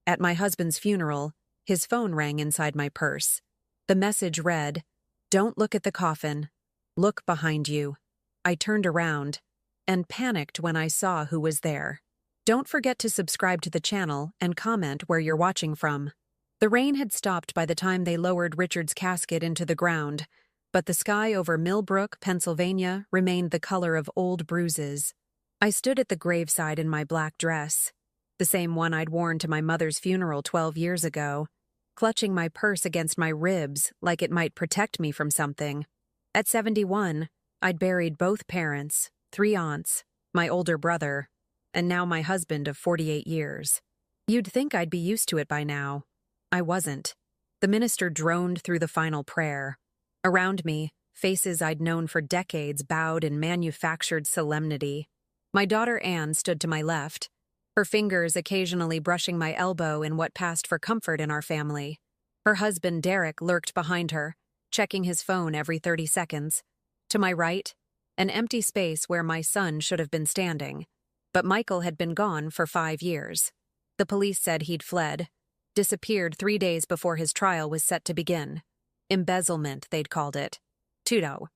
At my husband's funeral, his phone rang inside my purse. The message read, "Don't look at the coffin. Look behind you." I turned around and panicked when I saw who was there. Don't forget to subscribe to the channel and comment where you're watching from. The rain had stopped by the time they lowered Richard's casket into the ground, but the sky over Millbrook, Pennsylvania, remained the color of old bruises. I stood at the graveside in my black dress, the same one I'd worn to my mother's funeral 12 years ago, clutching my purse against my ribs like it might protect me from something. At 71, I'd buried both parents, 3 aunts, my older brother, and now my husband of 48 years. You'd think I'd be used to it by now. I wasn't. The minister droned through the final prayer. Around me, faces I'd known for decades bowed in manufactured solemnity. My daughter Anne stood to my left, her fingers occasionally brushing my elbow in what passed for comfort in our family. Her husband Derek lurked behind her, checking his phone every 30 seconds. To my right, an empty space where my son should have been standing. But Michael had been gone for 5 years. The police said he'd fled, disappeared 3 days before his trial was set to begin. Embezzlement, they'd called it. Tudo.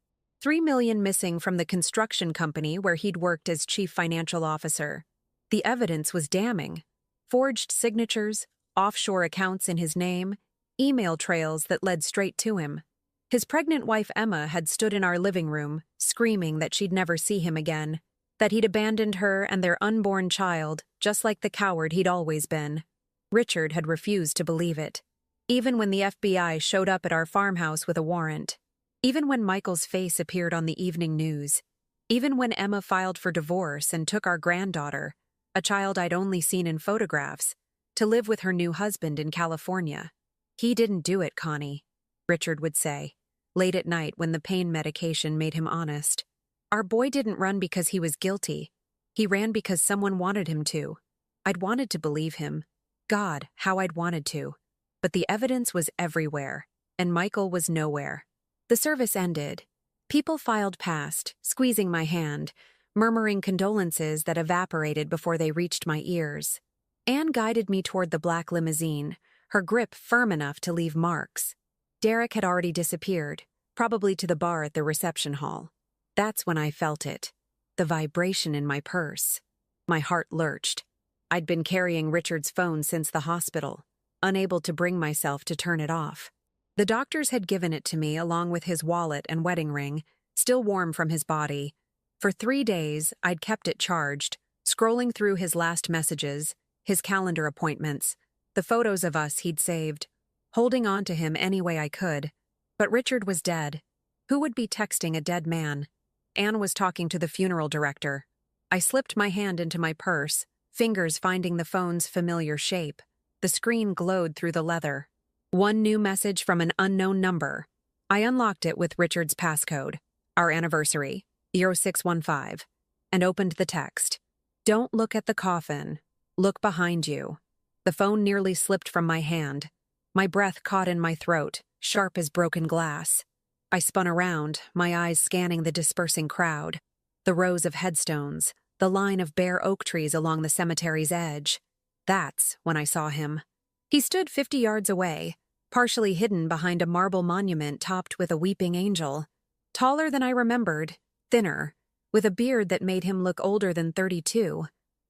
$3 million missing from the construction company where he'd worked as chief financial officer. The evidence was damning. Forged signatures, offshore accounts in his name, email trails that led straight to him. His pregnant wife Emma had stood in our living room, screaming that she'd never see him again, that he'd abandoned her and their unborn child, just like the coward he'd always been. Richard had refused to believe it. Even when the FBI showed up at our farmhouse with a warrant. Even when Michael's face appeared on the evening news. Even when Emma filed for divorce and took our granddaughter, a child I'd only seen in photographs, to live with her new husband in California. "He didn't do it, Connie," Richard would say, late at night when the pain medication made him honest. "Our boy didn't run because he was guilty. He ran because someone wanted him to. I'd wanted to believe him. God, how I'd wanted to. But the evidence was everywhere, and Michael was nowhere." The service ended. People filed past, squeezing my hand, murmuring condolences that evaporated before they reached my ears. Anne guided me toward the black limousine, her grip firm enough to leave marks. Derek had already disappeared, probably to the bar at the reception hall. That's when I felt it. The vibration in my purse. My heart lurched. I'd been carrying Richard's phone since the hospital, unable to bring myself to turn it off. The doctors had given it to me along with his wallet and wedding ring, still warm from his body. For 3 days, I'd kept it charged, scrolling through his last messages, his calendar appointments, the photos of us he'd saved, holding on to him any way I could. But Richard was dead. Who would be texting a dead man? Anne was talking to the funeral director. I slipped my hand into my purse, fingers finding the phone's familiar shape. The screen glowed through the leather. One new message from an unknown number. I unlocked it with Richard's passcode, our anniversary, 0615, and opened the text. "Don't look at the coffin. Look behind you." The phone nearly slipped from my hand. My breath caught in my throat, sharp as broken glass. I spun around, my eyes scanning the dispersing crowd. The rows of headstones, the line of bare oak trees along the cemetery's edge. That's when I saw him. He stood 50 yards away, partially hidden behind a marble monument topped with a weeping angel. Taller than I remembered, thinner, with a beard that made him look older than 32.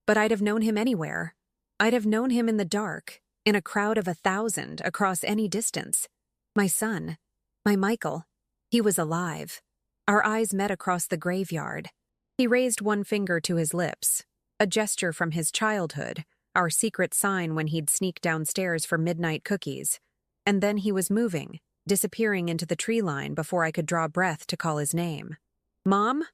But I'd have known him anywhere. I'd have known him in the dark, in a crowd of 1,000 across any distance. My son, my Michael, he was alive. Our eyes met across the graveyard. He raised one finger to his lips, a gesture from his childhood, our secret sign when he'd sneak downstairs for midnight cookies. And then he was moving, disappearing into the tree line before I could draw breath to call his name. "Mom?"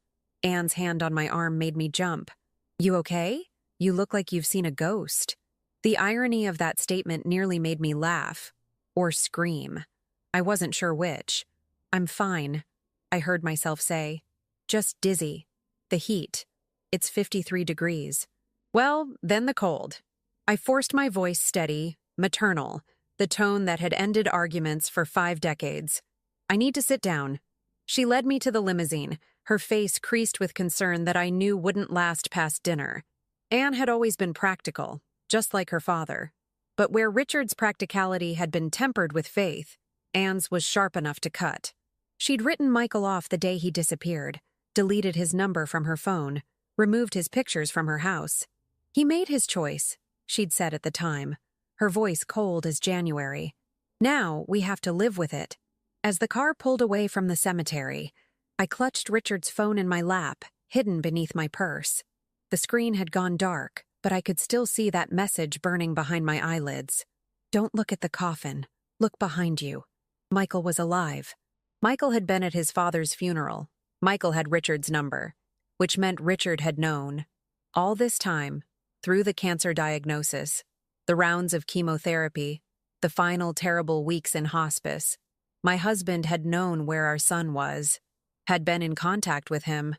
Anne's hand on my arm made me jump. "You okay? You look like you've seen a ghost." The irony of that statement nearly made me laugh, or scream. I wasn't sure which. "I'm fine," I heard myself say. "Just dizzy. The heat. It's 53 degrees. Well, then the cold." I forced my voice steady, maternal, the tone that had ended arguments for 5 decades. "I need to sit down." She led me to the limousine, her face creased with concern that I knew wouldn't last past dinner. Anne had always been practical, just like her father. But where Richard's practicality had been tempered with faith, Anne's was sharp enough to cut. She'd written Michael off the day he disappeared, deleted his number from her phone, removed his pictures from her house. He made his choice, she'd said at the time, her voice cold as January. Now we have to live with it. As the car pulled away from the cemetery, I clutched Richard's phone in my lap, hidden beneath my purse. The screen had gone dark, but I could still see that message burning behind my eyelids. Don't look at the coffin. Look behind you. Michael was alive. Michael had been at his father's funeral. Michael had Richard's number, which meant Richard had known. All this time, through the cancer diagnosis, the rounds of chemotherapy, the final terrible weeks in hospice, my husband had known where our son was, had been in contact with him,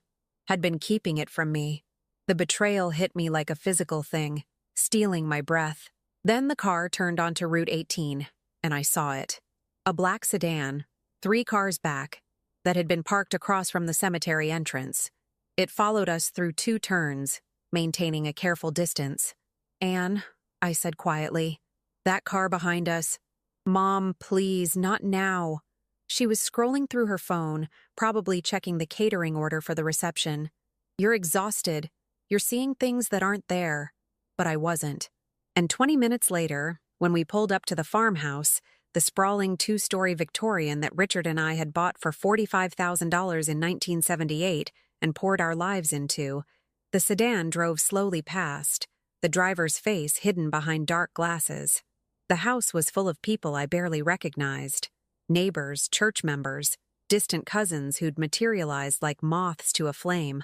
had been keeping it from me. The betrayal hit me like a physical thing, stealing my breath. Then the car turned onto Route 18, and I saw it. A black sedan, 3 cars back, that had been parked across from the cemetery entrance. It followed us through 2 turns, maintaining a careful distance. Anne, I said quietly, that car behind us. Mom, please, not now. She was scrolling through her phone, probably checking the catering order for the reception. You're exhausted. You're seeing things that aren't there. But I wasn't. And 20 minutes later, when we pulled up to the farmhouse, the sprawling 2-story Victorian that Richard and I had bought for $45,000 in 1978 and poured our lives into, the sedan drove slowly past, the driver's face hidden behind dark glasses. The house was full of people I barely recognized. Neighbors, church members, distant cousins who'd materialized like moths to a flame.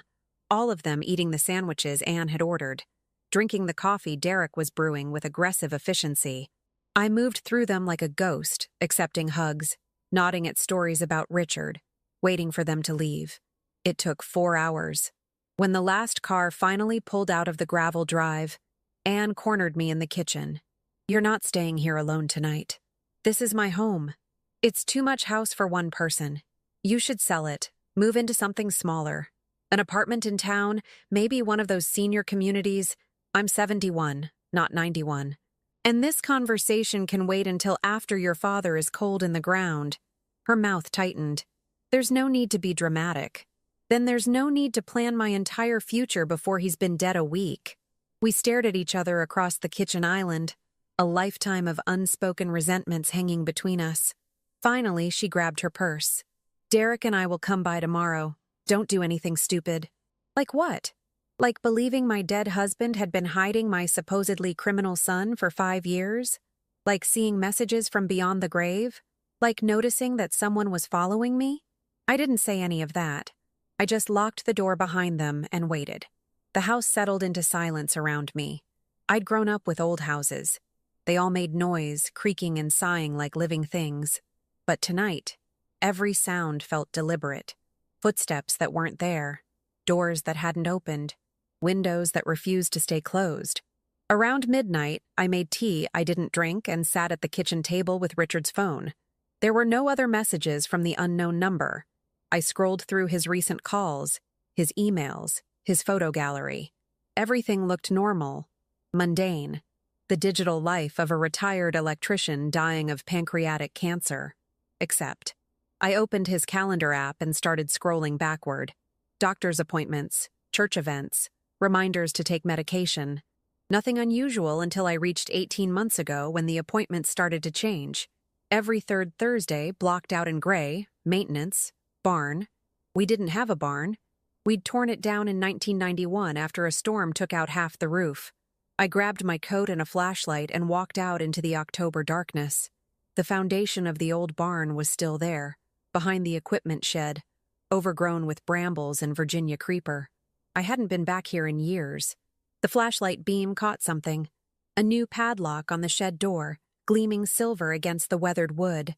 All of them eating the sandwiches Anne had ordered, drinking the coffee Derek was brewing with aggressive efficiency. I moved through them like a ghost, accepting hugs, nodding at stories about Richard, waiting for them to leave. It took 4 hours. When the last car finally pulled out of the gravel drive, Anne cornered me in the kitchen. You're not staying here alone tonight. This is my home. It's too much house for one person. You should sell it, move into something smaller. An apartment in town, maybe one of those senior communities. I'm 71, not 91. And this conversation can wait until after your father is cold in the ground. Her mouth tightened. There's no need to be dramatic. Then there's no need to plan my entire future before he's been dead a week. We stared at each other across the kitchen island, a lifetime of unspoken resentments hanging between us. Finally, she grabbed her purse. Derek and I will come by tomorrow. Don't do anything stupid. Like what? Like believing my dead husband had been hiding my supposedly criminal son for 5 years? Like seeing messages from beyond the grave? Like noticing that someone was following me? I didn't say any of that. I just locked the door behind them and waited. The house settled into silence around me. I'd grown up with old houses. They all made noise, creaking and sighing like living things. But tonight, every sound felt deliberate. Footsteps that weren't there, doors that hadn't opened, windows that refused to stay closed. Around midnight, I made tea I didn't drink and sat at the kitchen table with Richard's phone. There were no other messages from the unknown number. I scrolled through his recent calls, his emails, his photo gallery. Everything looked normal, mundane, the digital life of a retired electrician dying of pancreatic cancer. Except, I opened his calendar app and started scrolling backward. Doctor's appointments, church events, reminders to take medication. Nothing unusual until I reached 18 months ago when the appointments started to change. Every third Thursday, blocked out in gray, maintenance, barn. We didn't have a barn. We'd torn it down in 1991 after a storm took out half the roof. I grabbed my coat and a flashlight and walked out into the October darkness. The foundation of the old barn was still there, behind the equipment shed, overgrown with brambles and Virginia creeper. I hadn't been back here in years. The flashlight beam caught something. A new padlock on the shed door, gleaming silver against the weathered wood.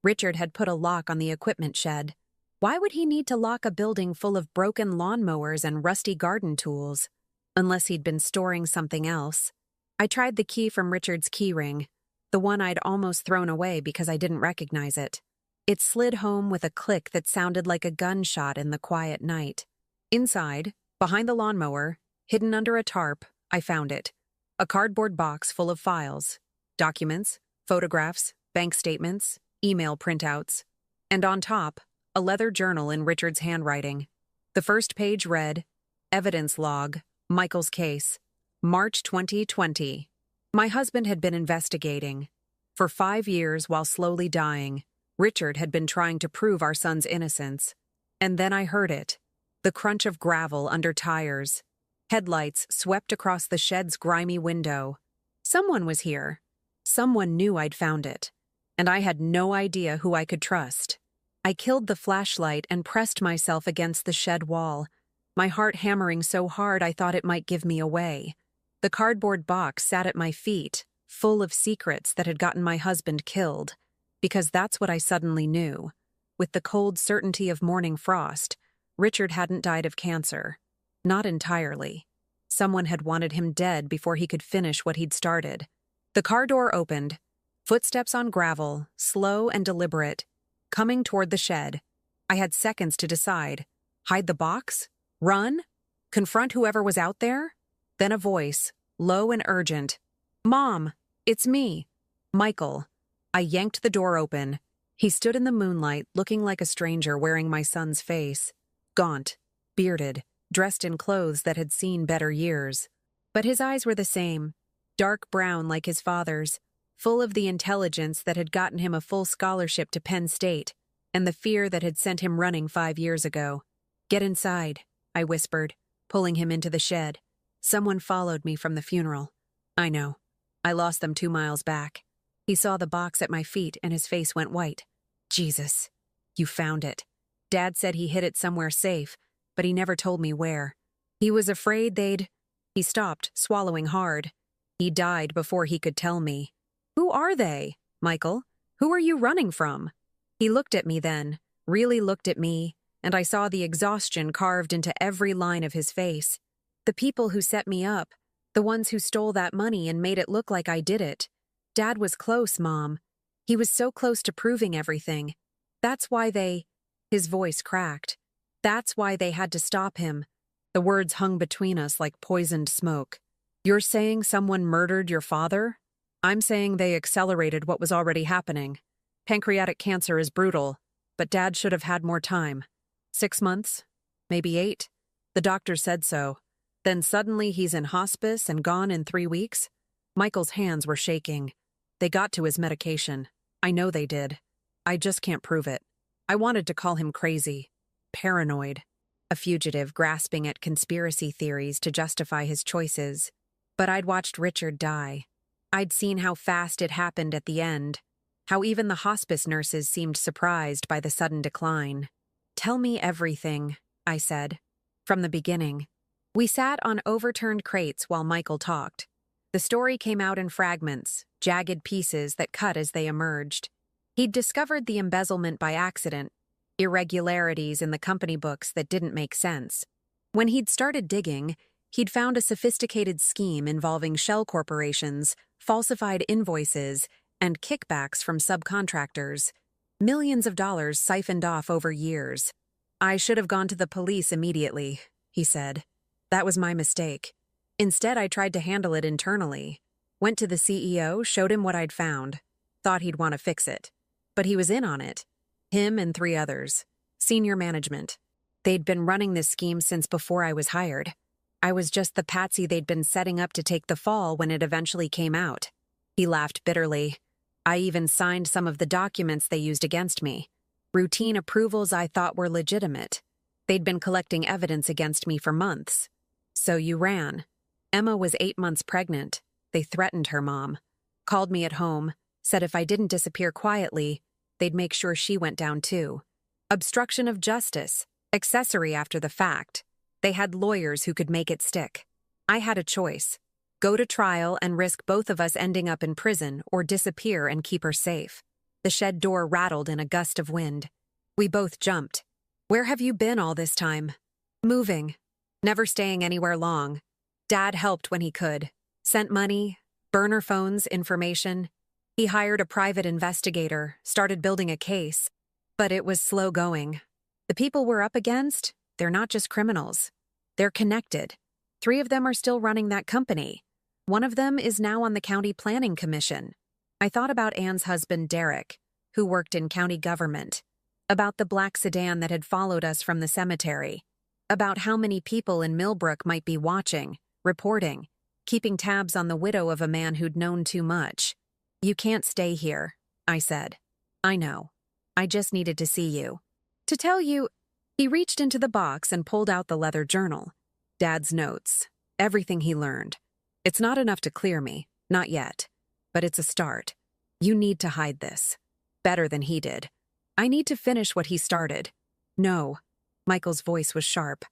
Richard had put a lock on the equipment shed. Why would he need to lock a building full of broken lawnmowers and rusty garden tools? Unless he'd been storing something else. I tried the key from Richard's keyring, the one I'd almost thrown away because I didn't recognize it. It slid home with a click that sounded like a gunshot in the quiet night. Inside, behind the lawnmower, hidden under a tarp, I found it. A cardboard box full of files. documents, photographs, bank statements, email printouts, and on top, a leather journal in Richard's handwriting. The first page read, Evidence Log, Michael's Case, March 2020. My husband had been investigating. For 5 years while slowly dying, Richard had been trying to prove our son's innocence. And then I heard it. The crunch of gravel under tires. Headlights swept across the shed's grimy window. Someone was here. Someone knew I'd found it. And I had no idea who I could trust. I killed the flashlight and pressed myself against the shed wall, my heart hammering so hard I thought it might give me away. The cardboard box sat at my feet, full of secrets that had gotten my husband killed, because that's what I suddenly knew. With the cold certainty of morning frost, Richard hadn't died of cancer. Not entirely. Someone had wanted him dead before he could finish what he'd started. The car door opened. Footsteps on gravel, slow and deliberate, coming toward the shed. I had seconds to decide. Hide the box? Run? Confront whoever was out there? Then a voice, low and urgent. Mom, it's me. Michael. I yanked the door open. He stood in the moonlight, looking like a stranger wearing my son's face. Gaunt, bearded, dressed in clothes that had seen better years. But his eyes were the same, dark brown like his father's, full of the intelligence that had gotten him a full scholarship to Penn State, and the fear that had sent him running 5 years ago. Get inside, I whispered, pulling him into the shed. Someone followed me from the funeral. I know. I lost them 2 miles back. He saw the box at my feet and his face went white. Jesus, you found it. Dad said he hid it somewhere safe, but he never told me where. He was afraid they'd... He stopped, swallowing hard. He died before he could tell me. Who are they, Michael? Who are you running from? He looked at me then, really looked at me, and I saw the exhaustion carved into every line of his face. The people who set me up, the ones who stole that money and made it look like I did it. Dad was close, Mom. He was so close to proving everything. That's why they... His voice cracked. That's why they had to stop him. The words hung between us like poisoned smoke. You're saying someone murdered your father? I'm saying they accelerated what was already happening. Pancreatic cancer is brutal, but Dad should have had more time. 6 months? Maybe 8? The doctor said so. Then suddenly he's in hospice and gone in 3 weeks? Michael's hands were shaking. They got to his medication. I know they did. I just can't prove it. I wanted to call him crazy. Paranoid. A fugitive grasping at conspiracy theories to justify his choices. But I'd watched Richard die. I'd seen how fast it happened at the end. How even the hospice nurses seemed surprised by the sudden decline. Tell me everything, I said. From the beginning. We sat on overturned crates while Michael talked. The story came out in fragments, jagged pieces that cut as they emerged. He'd discovered the embezzlement by accident, irregularities in the company books that didn't make sense. When he'd started digging, he'd found a sophisticated scheme involving shell corporations, falsified invoices, and kickbacks from subcontractors. Millions of dollars siphoned off over years. I should have gone to the police immediately, he said. That was my mistake. Instead, I tried to handle it internally. Went to the CEO, showed him what I'd found. Thought he'd want to fix it. But he was in on it. Him and 3 others. Senior management. They'd been running this scheme since before I was hired. I was just the patsy they'd been setting up to take the fall when it eventually came out. He laughed bitterly. I even signed some of the documents they used against me. Routine approvals I thought were legitimate. They'd been collecting evidence against me for months. So you ran. Emma was 8 months pregnant. They threatened her mom. Called me at home, said if I didn't disappear quietly, they'd make sure she went down too. Obstruction of justice. Accessory after the fact. They had lawyers who could make it stick. I had a choice. Go to trial and risk both of us ending up in prison or disappear and keep her safe. The shed door rattled in a gust of wind. We both jumped. Where have you been all this time? Moving. Never staying anywhere long. Dad helped when he could. Sent money, burner phones, information. He hired a private investigator, started building a case. But it was slow going. The people we're up against, they're not just criminals. They're connected. 3 of them are still running that company. One of them is now on the county planning commission. I thought about Anne's husband, Derek, who worked in county government, about the black sedan that had followed us from the cemetery, about how many people in Millbrook might be watching, reporting, keeping tabs on the widow of a man who'd known too much. "You can't stay here," I said. "I know. I just needed to see you. To tell you..." He reached into the box and pulled out the leather journal. Dad's notes. Everything he learned. "It's not enough to clear me. Not yet. But it's a start. You need to hide this. Better than he did. I need to finish what he started." "No." Michael's voice was sharp.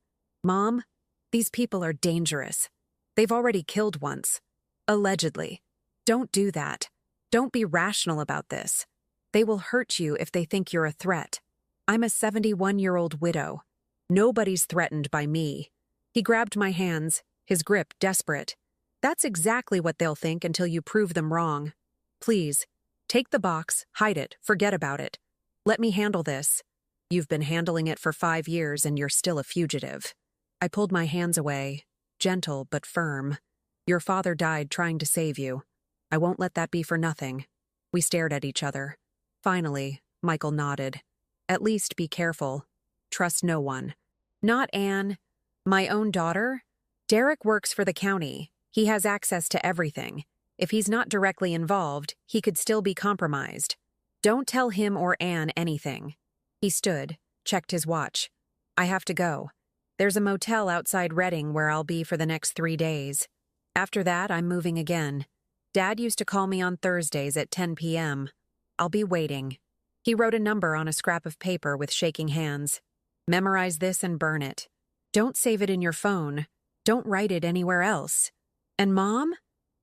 "Mom, these people are dangerous. They've already killed once. Allegedly. Don't do that. Don't be rational about this. They will hurt you if they think you're a threat. I'm a 71-year-old widow. Nobody's threatened by me." He grabbed my hands, his grip desperate. "That's exactly what they'll think until you prove them wrong. Please, take the box, hide it, forget about it. Let me handle this. You've been handling it for 5 years and you're still a fugitive." I pulled my hands away, gentle but firm. "Your father died trying to save you. I won't let that be for nothing." We stared at each other. Finally, Michael nodded. "At least be careful. Trust no one." "Not Anne. My own daughter? Derek works for the county. He has access to everything. If he's not directly involved, he could still be compromised. Don't tell him or Anne anything." He stood, checked his watch. "I have to go. There's a motel outside Reading where I'll be for the next 3 days. After that, I'm moving again. Dad used to call me on Thursdays at 10 p.m. I'll be waiting." He wrote a number on a scrap of paper with shaking hands. "Memorize this and burn it. Don't save it in your phone. Don't write it anywhere else. And Mom?"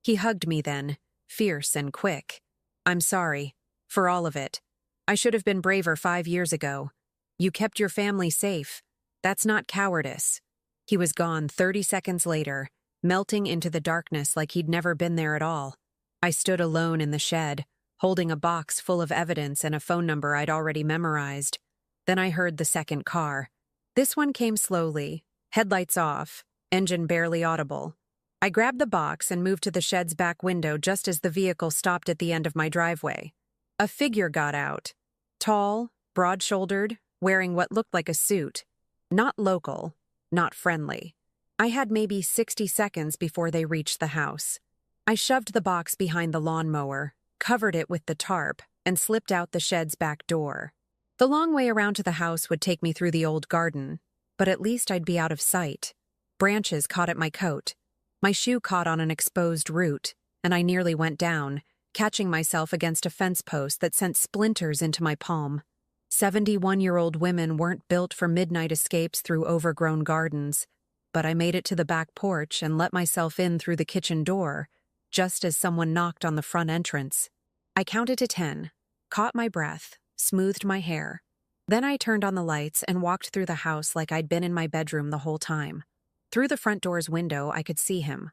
He hugged me then, fierce and quick. "I'm sorry. For all of it. I should have been braver 5 years ago. You kept your family safe. That's not cowardice." He was gone 30 seconds later, melting into the darkness like he'd never been there at all. I stood alone in the shed, holding a box full of evidence and a phone number I'd already memorized. Then I heard the second car. This one came slowly, headlights off, engine barely audible. I grabbed the box and moved to the shed's back window just as the vehicle stopped at the end of my driveway. A figure got out. Tall, broad-shouldered, wearing what looked like a suit. Not local, not friendly. I had maybe 60 seconds before they reached the house. I shoved the box behind the lawnmower, covered it with the tarp, and slipped out the shed's back door. The long way around to the house would take me through the old garden, but at least I'd be out of sight. Branches caught at my coat. My shoe caught on an exposed root, and I nearly went down, catching myself against a fence post that sent splinters into my palm. 71-year-old women weren't built for midnight escapes through overgrown gardens, but I made it to the back porch and let myself in through the kitchen door, just as someone knocked on the front entrance. I counted to 10, caught my breath, smoothed my hair. Then I turned on the lights and walked through the house like I'd been in my bedroom the whole time. Through the front door's window, I could see him.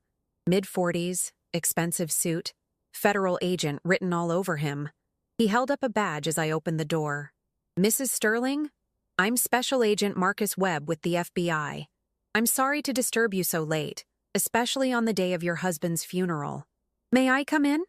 Mid-40s, expensive suit, federal agent written all over him. He held up a badge as I opened the door. "Mrs. Sterling? I'm Special Agent Marcus Webb with the FBI. I'm sorry to disturb you so late, especially on the day of your husband's funeral. May I come in?"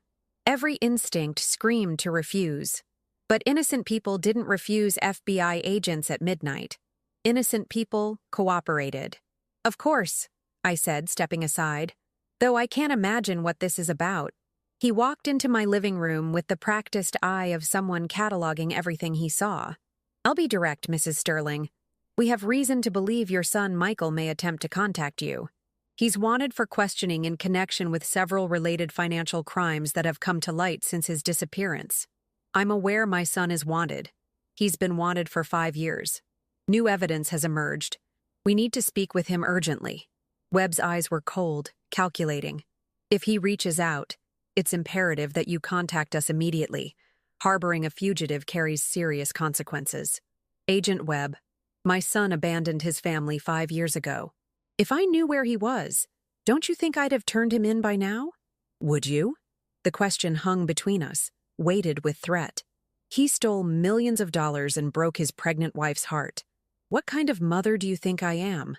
Every instinct screamed to refuse. But innocent people didn't refuse FBI agents at midnight. Innocent people cooperated. "Of course," I said, stepping aside, "though I can't imagine what this is about." He walked into my living room with the practiced eye of someone cataloging everything he saw. "I'll be direct, Mrs. Sterling. We have reason to believe your son Michael may attempt to contact you. He's wanted for questioning in connection with several related financial crimes that have come to light since his disappearance. I'm aware my son is wanted. He's been wanted for 5 years. New evidence has emerged. We need to speak with him urgently." Webb's eyes were cold, calculating. "If he reaches out, it's imperative that you contact us immediately. Harboring a fugitive carries serious consequences. Agent Webb, my son abandoned his family 5 years ago. If I knew where he was, don't you think I'd have turned him in by now? Would you?" The question hung between us, weighted with threat. He stole millions of dollars and broke his pregnant wife's heart. What kind of mother do you think I am?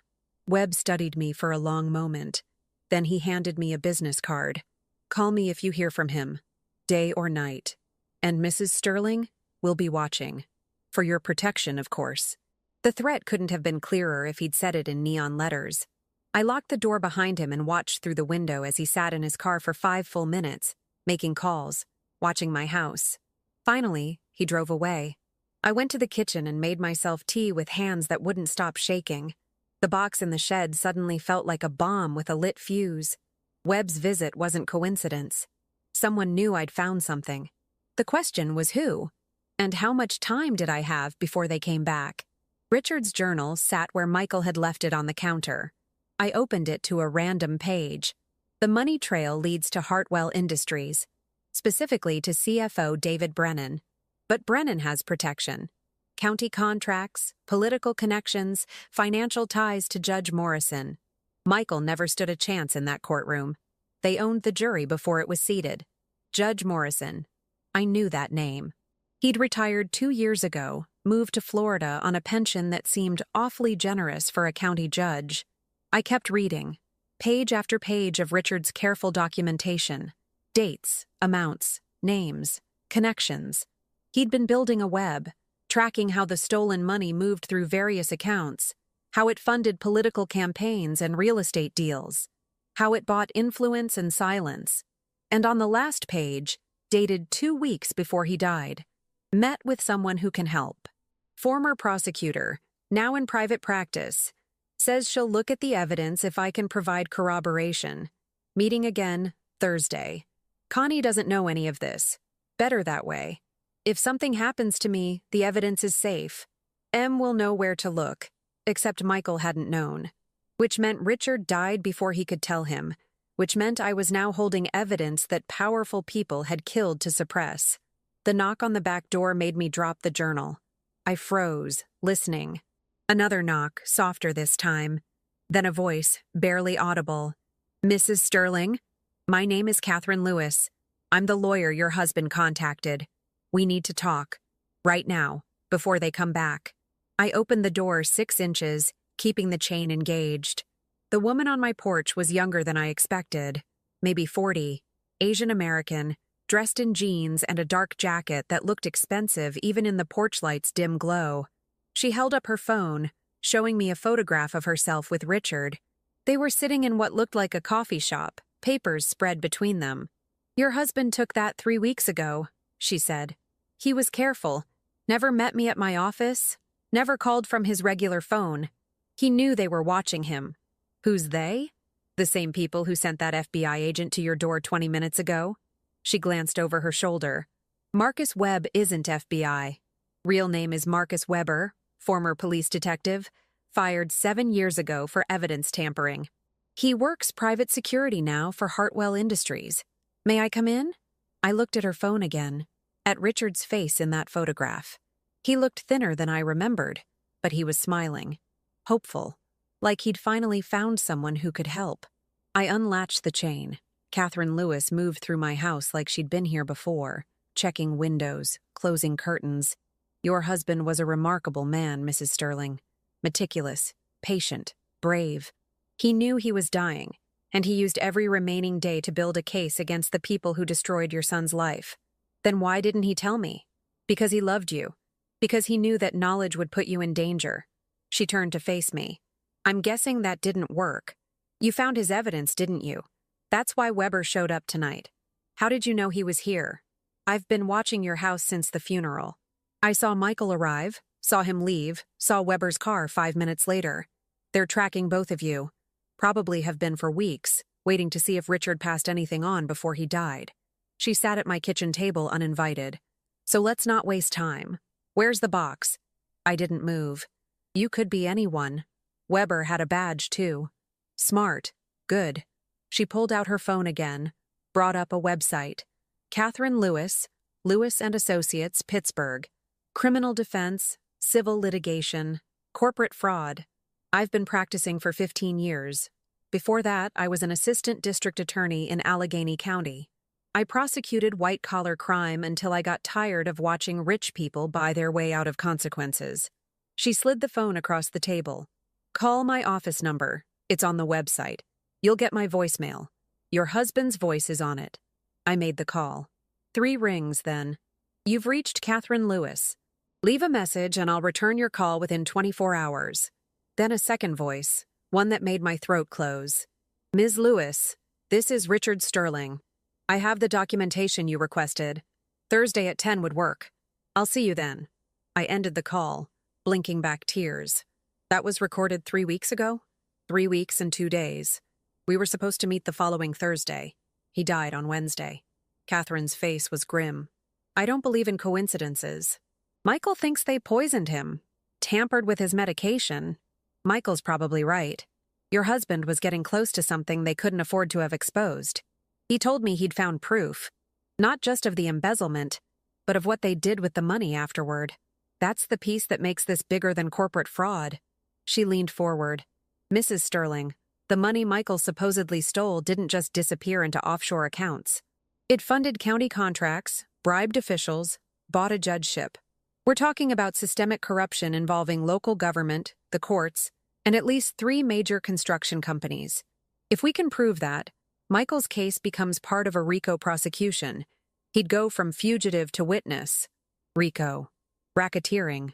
Webb studied me for a long moment. Then he handed me a business card. "Call me if you hear from him." day or night. And Mrs. Sterling will be watching. For your protection, of course. The threat couldn't have been clearer if he'd said it in neon letters. I locked the door behind him and watched through the window as he sat in his car for 5 full minutes, making calls, watching my house. Finally, he drove away. I went to the kitchen and made myself tea with hands that wouldn't stop shaking. The box in the shed suddenly felt like a bomb with a lit fuse. Webb's visit wasn't coincidence. Someone knew I'd found something. The question was who? And how much time did I have before they came back? Richard's journal sat where Michael had left it on the counter. I opened it to a random page. The money trail leads to Hartwell Industries, specifically to CFO David Brennan. But Brennan has protection. County contracts, political connections, financial ties to Judge Morrison. Michael never stood a chance in that courtroom. They owned the jury before it was seated. Judge Morrison. I knew that name. He'd retired 2 years ago, moved to Florida on a pension that seemed awfully generous for a county judge. I kept reading, page after page of Richard's careful documentation. Dates, amounts, names, connections. He'd been building a web, tracking how the stolen money moved through various accounts, how it funded political campaigns and real estate deals, how it bought influence and silence. And on the last page, dated 2 weeks before he died, met with someone who can help. Former prosecutor, now in private practice, says she'll look at the evidence if I can provide corroboration. Meeting again, Thursday. Connie doesn't know any of this. Better that way. If something happens to me, the evidence is safe. M will know where to look, except Michael hadn't known. Which meant Richard died before he could tell him, which meant I was now holding evidence that powerful people had killed to suppress. The knock on the back door made me drop the journal. I froze, listening. Another knock, softer this time. Then a voice, barely audible. Mrs. Sterling? My name is Catherine Lewis. I'm the lawyer your husband contacted. We need to talk. Right now, before they come back. I opened the door 6 inches, keeping the chain engaged. The woman on my porch was younger than I expected. Maybe 40, Asian American, dressed in jeans and a dark jacket that looked expensive even in the porch light's dim glow. She held up her phone, showing me a photograph of herself with Richard. They were sitting in what looked like a coffee shop, papers spread between them. Your husband took that 3 weeks ago, she said. He was careful, never met me at my office, never called from his regular phone. He knew they were watching him. Who's they? The same people who sent that FBI agent to your door 20 minutes ago? She glanced over her shoulder. Marcus Webb isn't FBI. Real name is Marcus Weber, former police detective, fired 7 years ago for evidence tampering. He works private security now for Hartwell Industries. May I come in? I looked at her phone again, at Richard's face in that photograph. He looked thinner than I remembered, but he was smiling, hopeful, like he'd finally found someone who could help. I unlatched the chain. Catherine Lewis moved through my house like she'd been here before, checking windows, closing curtains. Your husband was a remarkable man, Mrs. Sterling. Meticulous, patient, brave. He knew he was dying, and he used every remaining day to build a case against the people who destroyed your son's life. Then why didn't he tell me? Because he loved you. Because he knew that knowledge would put you in danger. She turned to face me. I'm guessing that didn't work. You found his evidence, didn't you? That's why Weber showed up tonight. How did you know he was here? I've been watching your house since the funeral. I saw Michael arrive, saw him leave, saw Weber's car 5 minutes later. They're tracking both of you. Probably have been for weeks, waiting to see if Richard passed anything on before he died. She sat at my kitchen table uninvited. So let's not waste time. Where's the box? I didn't move. You could be anyone. Weber had a badge too. Smart. Good. She pulled out her phone again, brought up a website. Catherine Lewis, Lewis and Associates, Pittsburgh. Criminal defense, civil litigation, corporate fraud. I've been practicing for 15 years. Before that, I was an assistant district attorney in Allegheny County. I prosecuted white-collar crime until I got tired of watching rich people buy their way out of consequences. She slid the phone across the table. Call my office number. It's on the website. You'll get my voicemail. Your husband's voice is on it. I made the call. 3 rings, then. You've reached Catherine Lewis. Leave a message and I'll return your call within 24 hours. Then a second voice, one that made my throat close. Ms. Lewis, this is Richard Sterling. I have the documentation you requested. Thursday at 10 would work. I'll see you then. I ended the call, blinking back tears. That was recorded 3 weeks ago? 3 weeks and 2 days. We were supposed to meet the following Thursday. He died on Wednesday. Catherine's face was grim. I don't believe in coincidences. Michael thinks they poisoned him, tampered with his medication. Michael's probably right. Your husband was getting close to something they couldn't afford to have exposed. He told me he'd found proof, not just of the embezzlement, but of what they did with the money afterward. That's the piece that makes this bigger than corporate fraud. She leaned forward. Mrs. Sterling, the money Michael supposedly stole didn't just disappear into offshore accounts. It funded county contracts, bribed officials, bought a judgeship. We're talking about systemic corruption involving local government, the courts, and at least 3 major construction companies. If we can prove that, Michael's case becomes part of a RICO prosecution. He'd go from fugitive to witness. RICO. Racketeering.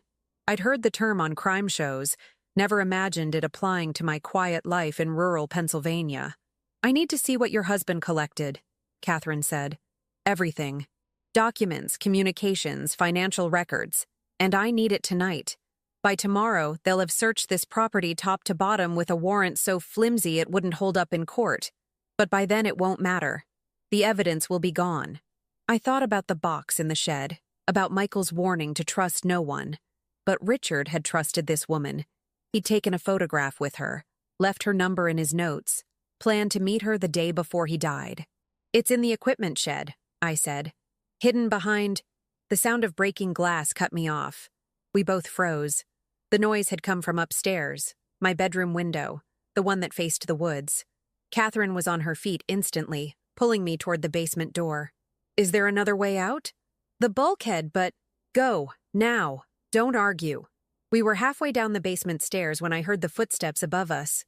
I'd heard the term on crime shows, never imagined it applying to my quiet life in rural Pennsylvania. I need to see what your husband collected, Catherine said. Everything. Documents, communications, financial records. And I need it tonight. By tomorrow, they'll have searched this property top to bottom with a warrant so flimsy it wouldn't hold up in court. But by then it won't matter. The evidence will be gone. I thought about the box in the shed, about Michael's warning to trust no one. But Richard had trusted this woman. He'd taken a photograph with her, left her number in his notes, planned to meet her the day before he died. It's in the equipment shed, I said. Hidden behind... The sound of breaking glass cut me off. We both froze. The noise had come from upstairs, my bedroom window, the one that faced the woods. Catherine was on her feet instantly, pulling me toward the basement door. Is there another way out? The bulkhead, but... Go, now. Don't argue. We were halfway down the basement stairs when I heard the footsteps above us.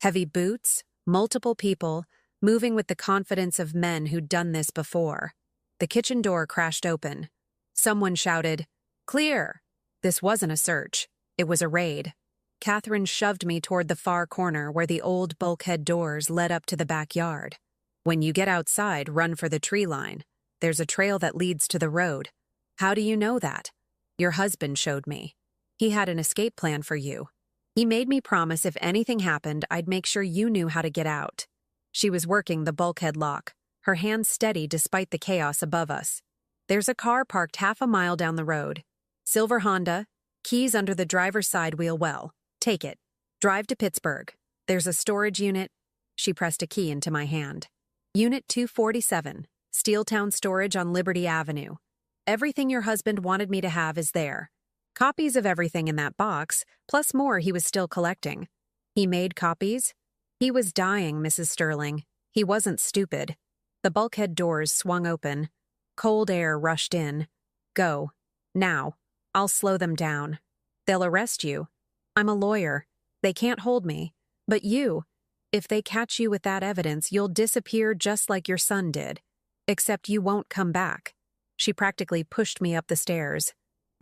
Heavy boots, multiple people, moving with the confidence of men who'd done this before. The kitchen door crashed open. Someone shouted, "Clear!" This wasn't a search. It was a raid. Catherine shoved me toward the far corner where the old bulkhead doors led up to the backyard. When you get outside, run for the tree line. There's a trail that leads to the road. How do you know that? Your husband showed me. He had an escape plan for you. He made me promise if anything happened, I'd make sure you knew how to get out. She was working the bulkhead lock, her hands steady despite the chaos above us. There's a car parked half a mile down the road. Silver Honda, keys under the driver's side wheel well. Take it. Drive to Pittsburgh. There's a storage unit. She pressed a key into my hand. Unit 247, Steeltown Storage on Liberty Avenue. Everything your husband wanted me to have is there. Copies of everything in that box, plus more he was still collecting. He made copies? He was dying, Mrs. Sterling. He wasn't stupid. The bulkhead doors swung open. Cold air rushed in. Go. Now. I'll slow them down. They'll arrest you. I'm a lawyer. They can't hold me. But you, if they catch you with that evidence, you'll disappear just like your son did. Except you won't come back. She practically pushed me up the stairs.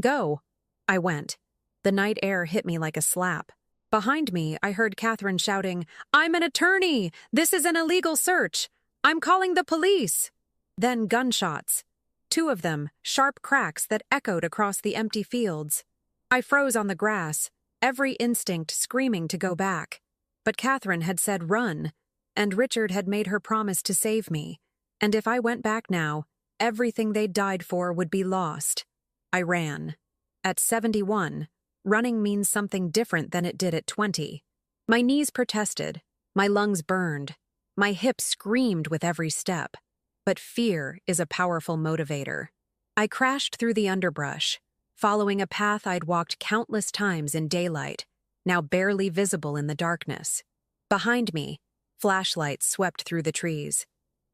Go. I went. The night air hit me like a slap. Behind me, I heard Catherine shouting, "I'm an attorney! This is an illegal search! I'm calling the police!" Then gunshots. 2 of them, sharp cracks that echoed across the empty fields. I froze on the grass, every instinct screaming to go back. But Catherine had said run, and Richard had made her promise to save me. And if I went back now, everything they'd died for would be lost. I ran. At 71, running means something different than it did at 20. My knees protested, my lungs burned, my hips screamed with every step. But fear is a powerful motivator. I crashed through the underbrush, following a path I'd walked countless times in daylight, now barely visible in the darkness. Behind me, flashlights swept through the trees.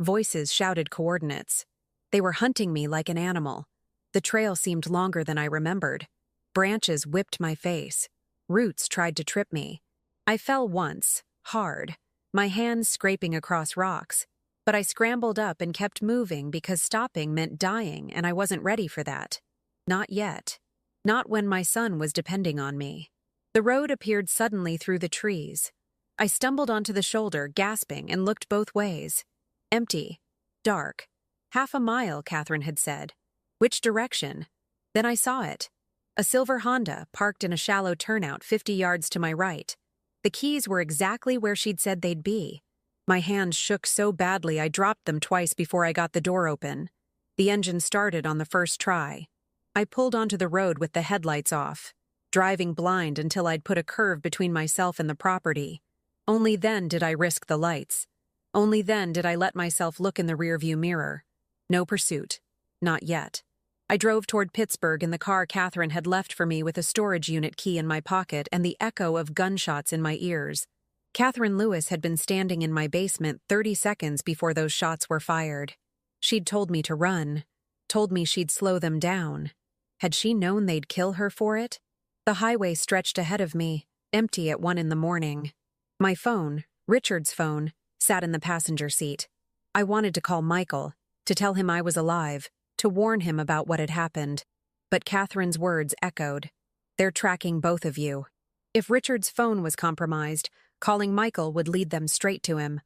Voices shouted coordinates. They were hunting me like an animal. The trail seemed longer than I remembered. Branches whipped my face. Roots tried to trip me. I fell once, hard, my hands scraping across rocks. But I scrambled up and kept moving because stopping meant dying, and I wasn't ready for that. Not yet. Not when my son was depending on me. The road appeared suddenly through the trees. I stumbled onto the shoulder, gasping, and looked both ways. Empty. Dark. 1/2 mile, Catherine had said. Which direction? Then I saw it. A silver Honda, parked in a shallow turnout 50 yards to my right. The keys were exactly where she'd said they'd be. My hands shook so badly I dropped them twice before I got the door open. The engine started on the first try. I pulled onto the road with the headlights off, driving blind until I'd put a curve between myself and the property. Only then did I risk the lights. Only then did I let myself look in the rearview mirror. No pursuit. Not yet. I drove toward Pittsburgh in the car Catherine had left for me with a storage unit key in my pocket and the echo of gunshots in my ears. Catherine Lewis had been standing in my basement 30 seconds before those shots were fired. She'd told me to run, told me she'd slow them down. Had she known they'd kill her for it? The highway stretched ahead of me, empty at 1 a.m. My phone, Richard's phone, sat in the passenger seat. I wanted to call Michael, to tell him I was alive, to warn him about what had happened. But Catherine's words echoed. They're tracking both of you. If Richard's phone was compromised, calling Michael would lead them straight to him.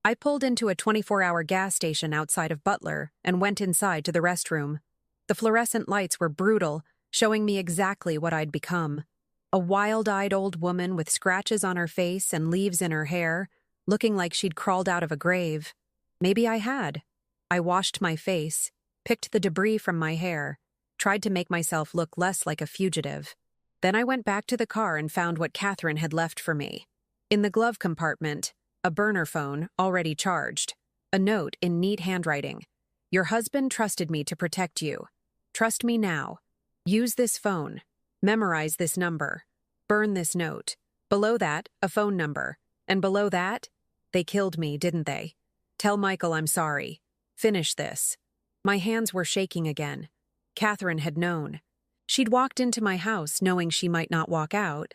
I pulled into a 24-hour gas station outside of Butler and went inside to the restroom. The fluorescent lights were brutal, showing me exactly what I'd become. A wild-eyed old woman with scratches on her face and leaves in her hair, looking like she'd crawled out of a grave. Maybe I had. I washed my face, picked the debris from my hair, tried to make myself look less like a fugitive. Then I went back to the car and found what Catherine had left for me. In the glove compartment, a burner phone already charged. A note in neat handwriting. Your husband trusted me to protect you. Trust me now. Use this phone. Memorize this number. Burn this note. Below that, a phone number. And below that, they killed me, didn't they? Tell Michael I'm sorry. Finish this. My hands were shaking again. Catherine had known. She'd walked into my house knowing she might not walk out,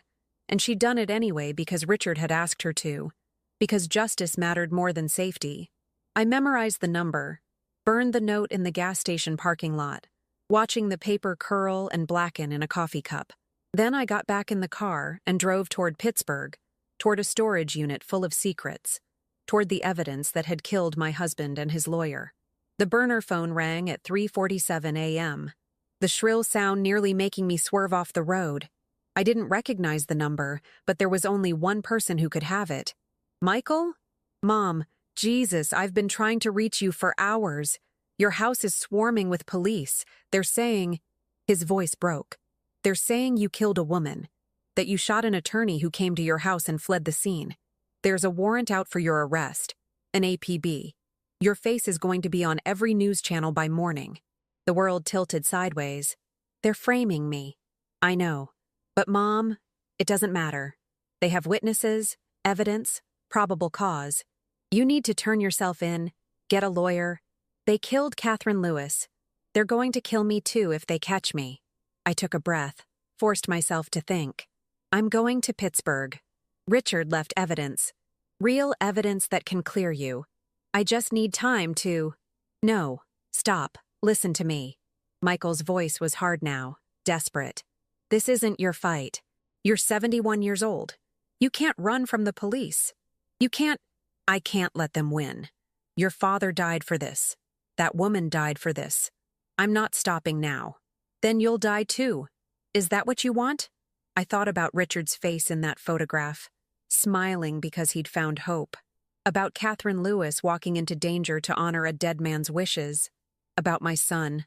and she'd done it anyway because Richard had asked her to, because justice mattered more than safety. I memorized the number, burned the note in the gas station parking lot, watching the paper curl and blacken in a coffee cup. Then I got back in the car and drove toward Pittsburgh, toward a storage unit full of secrets, toward the evidence that had killed my husband and his lawyer. The burner phone rang at 3:47 a.m., the shrill sound nearly making me swerve off the road. I didn't recognize the number, but there was only one person who could have it. Michael? Mom, Jesus, I've been trying to reach you for hours. Your house is swarming with police. They're saying... His voice broke. They're saying you killed a woman, that you shot an attorney who came to your house and fled the scene. There's a warrant out for your arrest, an APB. Your face is going to be on every news channel by morning. The world tilted sideways. They're framing me. I know. But Mom, it doesn't matter. They have witnesses, evidence, probable cause. You need to turn yourself in, get a lawyer. They killed Catherine Lewis. They're going to kill me too if they catch me. I took a breath, forced myself to think. I'm going to Pittsburgh. Richard left evidence. Real evidence that can clear you. I just need time to... No, stop, listen to me. Michael's voice was hard now, desperate. This isn't your fight. You're 71 years old. You can't run from the police. You can't... I can't let them win. Your father died for this. That woman died for this. I'm not stopping now. Then you'll die too. Is that what you want? I thought about Richard's face in that photograph, smiling because he'd found hope. About Catherine Lewis walking into danger to honor a dead man's wishes. About my son,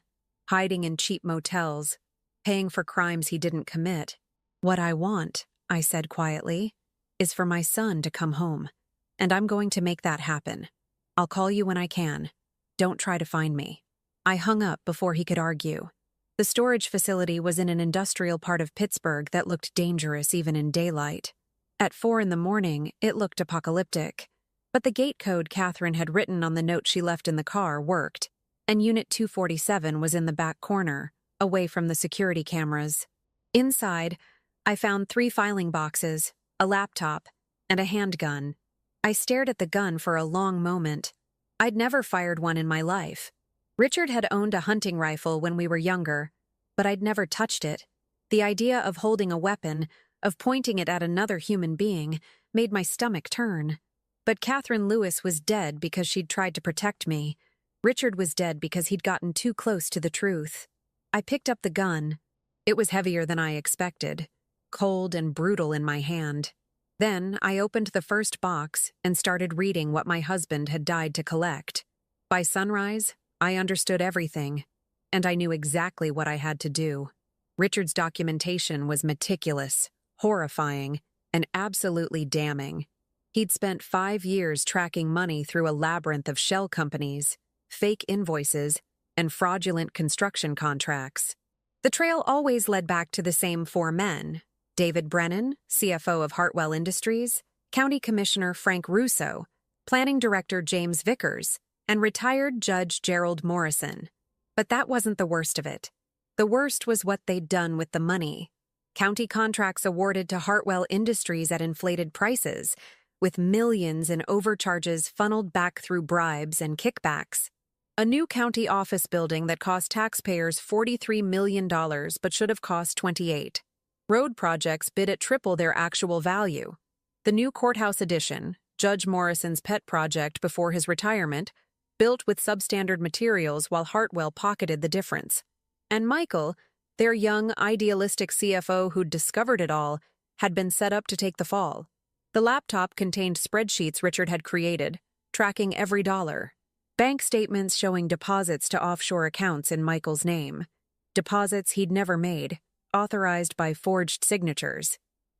hiding in cheap motels, paying for crimes he didn't commit. What I want, I said quietly, is for my son to come home. And I'm going to make that happen. I'll call you when I can. Don't try to find me. I hung up before he could argue. The storage facility was in an industrial part of Pittsburgh that looked dangerous even in daylight. At 4 a.m, it looked apocalyptic. But the gate code Catherine had written on the note she left in the car worked, and Unit 247 was in the back corner, away from the security cameras. Inside, I found 3 filing boxes, a laptop, and a handgun. I stared at the gun for a long moment. I'd never fired one in my life. Richard had owned a hunting rifle when we were younger, but I'd never touched it. The idea of holding a weapon, of pointing it at another human being, made my stomach turn. But Catherine Lewis was dead because she'd tried to protect me. Richard was dead because he'd gotten too close to the truth. I picked up the gun. It was heavier than I expected, cold and brutal in my hand. Then I opened the first box and started reading what my husband had died to collect. By sunrise, I understood everything, and I knew exactly what I had to do. Richard's documentation was meticulous, horrifying, and absolutely damning. He'd spent 5 years tracking money through a labyrinth of shell companies, fake invoices, and fraudulent construction contracts. The trail always led back to the same 4 men: David Brennan, CFO of Hartwell Industries, County Commissioner Frank Russo, Planning Director James Vickers, and retired Judge Gerald Morrison. But that wasn't the worst of it. The worst was what they'd done with the money. County contracts awarded to Hartwell Industries at inflated prices, with millions in overcharges funneled back through bribes and kickbacks. A new county office building that cost taxpayers $43 million but should have cost $28. Road projects bid at triple their actual value. The new courthouse addition, Judge Morrison's pet project before his retirement, built with substandard materials while Hartwell pocketed the difference. And Michael, their young, idealistic CFO who'd discovered it all, had been set up to take the fall. The laptop contained spreadsheets Richard had created, tracking every dollar. Bank statements showing deposits to offshore accounts in Michael's name. Deposits he'd never made, authorized by forged signatures.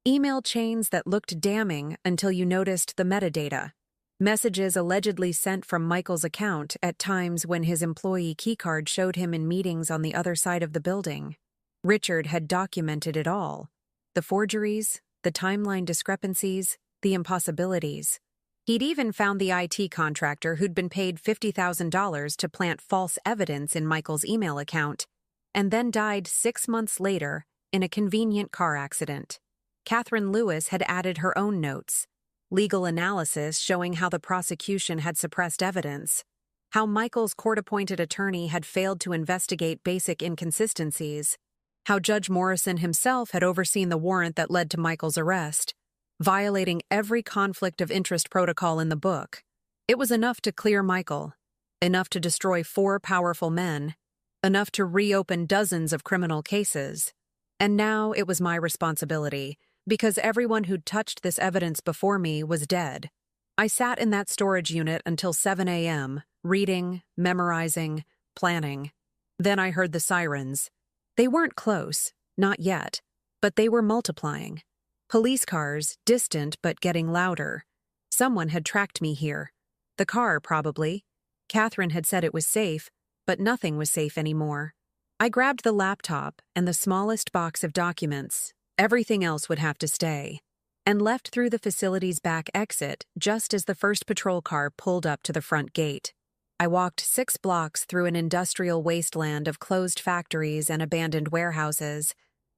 Email chains that looked damning until you noticed the metadata. Messages allegedly sent from Michael's account at times when his employee keycard showed him in meetings on the other side of the building. Richard had documented it all. The forgeries, the timeline discrepancies, the impossibilities. He'd even found the IT contractor who'd been paid $50,000 to plant false evidence in Michael's email account, and then died 6 months later in a convenient car accident. Catherine Lewis had added her own notes, legal analysis showing how the prosecution had suppressed evidence, how Michael's court-appointed attorney had failed to investigate basic inconsistencies, how Judge Morrison himself had overseen the warrant that led to Michael's arrest, violating every conflict of interest protocol in the book. It was enough to clear Michael, enough to destroy 4 powerful men, enough to reopen dozens of criminal cases. And now it was my responsibility, because everyone who'd touched this evidence before me was dead. I sat in that storage unit until 7 a.m., reading, memorizing, planning. Then I heard the sirens. They weren't close, not yet, but they were multiplying. Police cars, distant but getting louder. Someone had tracked me here. The car, probably. Catherine had said it was safe, but nothing was safe anymore. I grabbed the laptop and the smallest box of documents, everything else would have to stay, and left through the facility's back exit just as the first patrol car pulled up to the front gate. I walked 6 blocks through an industrial wasteland of closed factories and abandoned warehouses,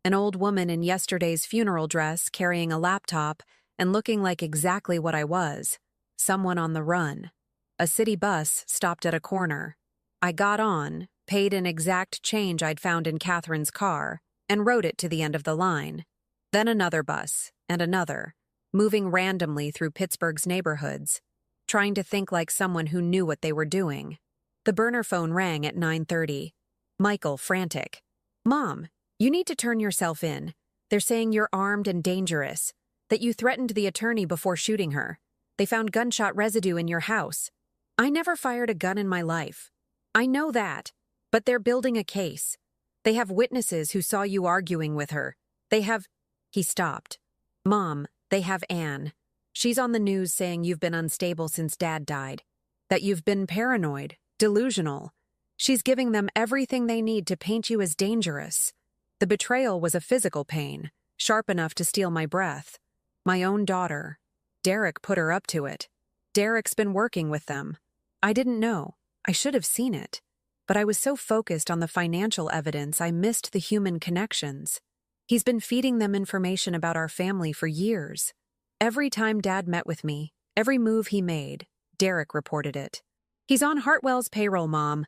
an old woman in yesterday's funeral dress carrying a laptop and looking like exactly what I was, someone on the run. A city bus stopped at a corner. I got on, paid an exact change I'd found in Catherine's car, and rode it to the end of the line. Then another bus, and another, moving randomly through Pittsburgh's neighborhoods, trying to think like someone who knew what they were doing. The burner phone rang at 9:30. Michael, frantic. "Mom, you need to turn yourself in. They're saying you're armed and dangerous, that you threatened the attorney before shooting her. They found gunshot residue in your house. I never fired a gun in my life. I know that, but they're building a case. They have witnesses who saw you arguing with her. They have—" He stopped. "Mom, they have Anne. She's on the news saying you've been unstable since Dad died, that you've been paranoid, delusional. She's giving them everything they need to paint you as dangerous. The betrayal was a physical pain, sharp enough to steal my breath. My own daughter. Derek put her up to it. Derek's been working with them. I didn't know. I should have seen it. But I was so focused on the financial evidence I missed the human connections. He's been feeding them information about our family for years. Every time Dad met with me, every move he made, Derek reported it. He's on Hartwell's payroll, Mom.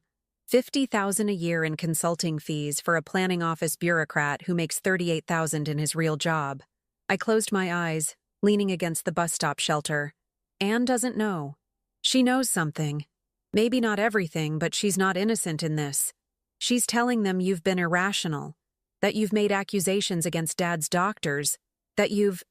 $50,000 a year in consulting fees for a planning office bureaucrat who makes $38,000 in his real job. I closed my eyes, leaning against the bus stop shelter. Anne doesn't know. She knows something. Maybe not everything, but she's not innocent in this. She's telling them you've been irrational, that you've made accusations against Dad's doctors, that you've—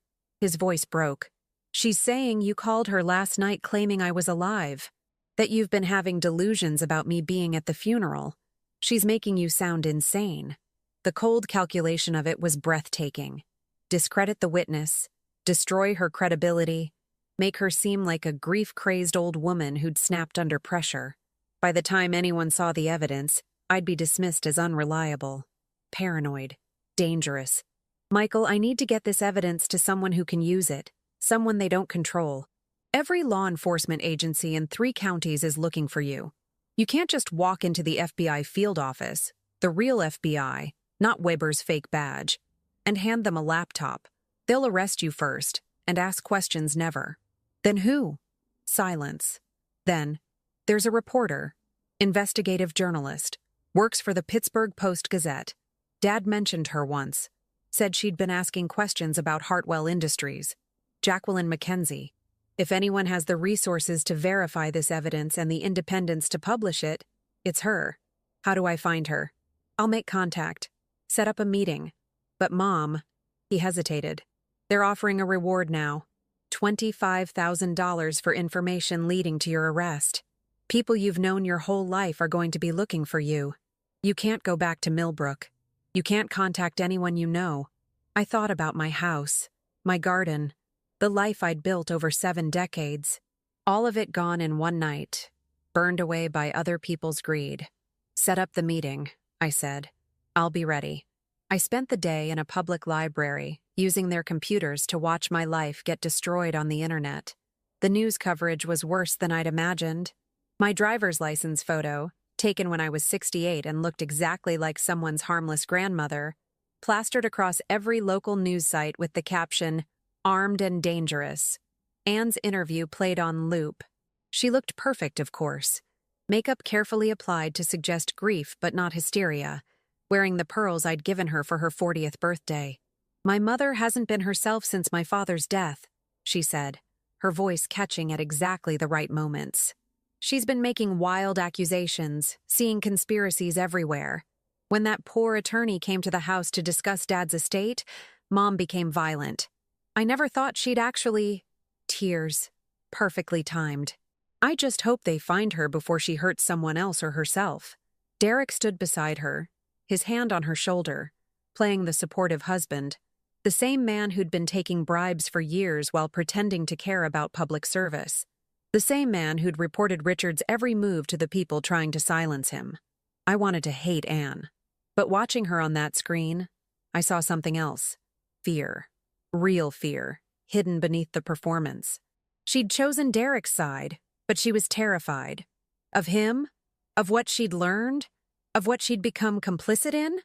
His voice broke. She's saying you called her last night claiming I was alive, that you've been having delusions about me being at the funeral. She's making you sound insane. The cold calculation of it was breathtaking. Discredit the witness, destroy her credibility, make her seem like a grief-crazed old woman who'd snapped under pressure. By the time anyone saw the evidence, I'd be dismissed as unreliable, paranoid, dangerous. Michael, I need to get this evidence to someone who can use it, someone they don't control. Every law enforcement agency in 3 counties is looking for you. You can't just walk into the FBI field office, the real FBI, not Weber's fake badge, and hand them a laptop. They'll arrest you first and ask questions never. Then who? Silence. Then, there's a reporter, investigative journalist, works for the Pittsburgh Post-Gazette. Dad mentioned her once, said she'd been asking questions about Hartwell Industries. Jacqueline McKenzie. If anyone has the resources to verify this evidence and the independence to publish it, it's her. How do I find her? I'll make contact. Set up a meeting. But Mom, he hesitated. They're offering a reward now. $25,000 for information leading to your arrest. People you've known your whole life are going to be looking for you. You can't go back to Millbrook. You can't contact anyone you know. I thought about my house, my garden, the life I'd built over 7 decades. All of it gone in one night, burned away by other people's greed. Set up the meeting, I said. I'll be ready. I spent the day in a public library, using their computers to watch my life get destroyed on the internet. The news coverage was worse than I'd imagined. My driver's license photo, taken when I was 68 and looked exactly like someone's harmless grandmother, plastered across every local news site with the caption, "Armed and dangerous." Anne's interview played on loop. She looked perfect, of course. Makeup carefully applied to suggest grief but not hysteria, wearing the pearls I'd given her for her 40th birthday. My mother hasn't been herself since my father's death, she said, her voice catching at exactly the right moments. She's been making wild accusations, seeing conspiracies everywhere. When that poor attorney came to the house to discuss Dad's estate, Mom became violent. I never thought she'd actually— Tears. Perfectly timed. I just hope they find her before she hurts someone else or herself. Derek stood beside her, his hand on her shoulder, playing the supportive husband, the same man who'd been taking bribes for years while pretending to care about public service. The same man who'd reported Richard's every move to the people trying to silence him. I wanted to hate Anne. But watching her on that screen, I saw something else. Fear. Real fear, hidden beneath the performance. She'd chosen Derek's side, but she was terrified. Of him? Of what she'd learned? Of what she'd become complicit in?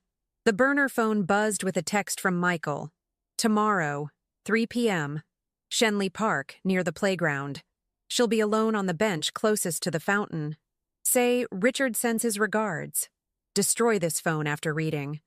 The burner phone buzzed with a text from Michael. Tomorrow, 3 p.m., Shenley Park, near the playground. She'll be alone on the bench closest to the fountain. Say, Richard sends his regards. Destroy this phone after reading.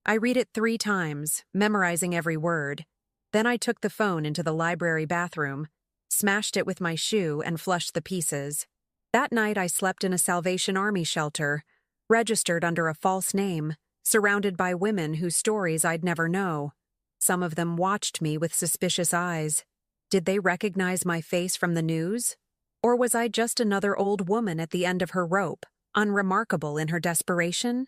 I read it 3 times, memorizing every word. Then I took the phone into the library bathroom, smashed it with my shoe, and flushed the pieces. That night I slept in a Salvation Army shelter, registered under a false name, surrounded by women whose stories I'd never know. Some of them watched me with suspicious eyes. Did they recognize my face from the news? Or was I just another old woman at the end of her rope, unremarkable in her desperation?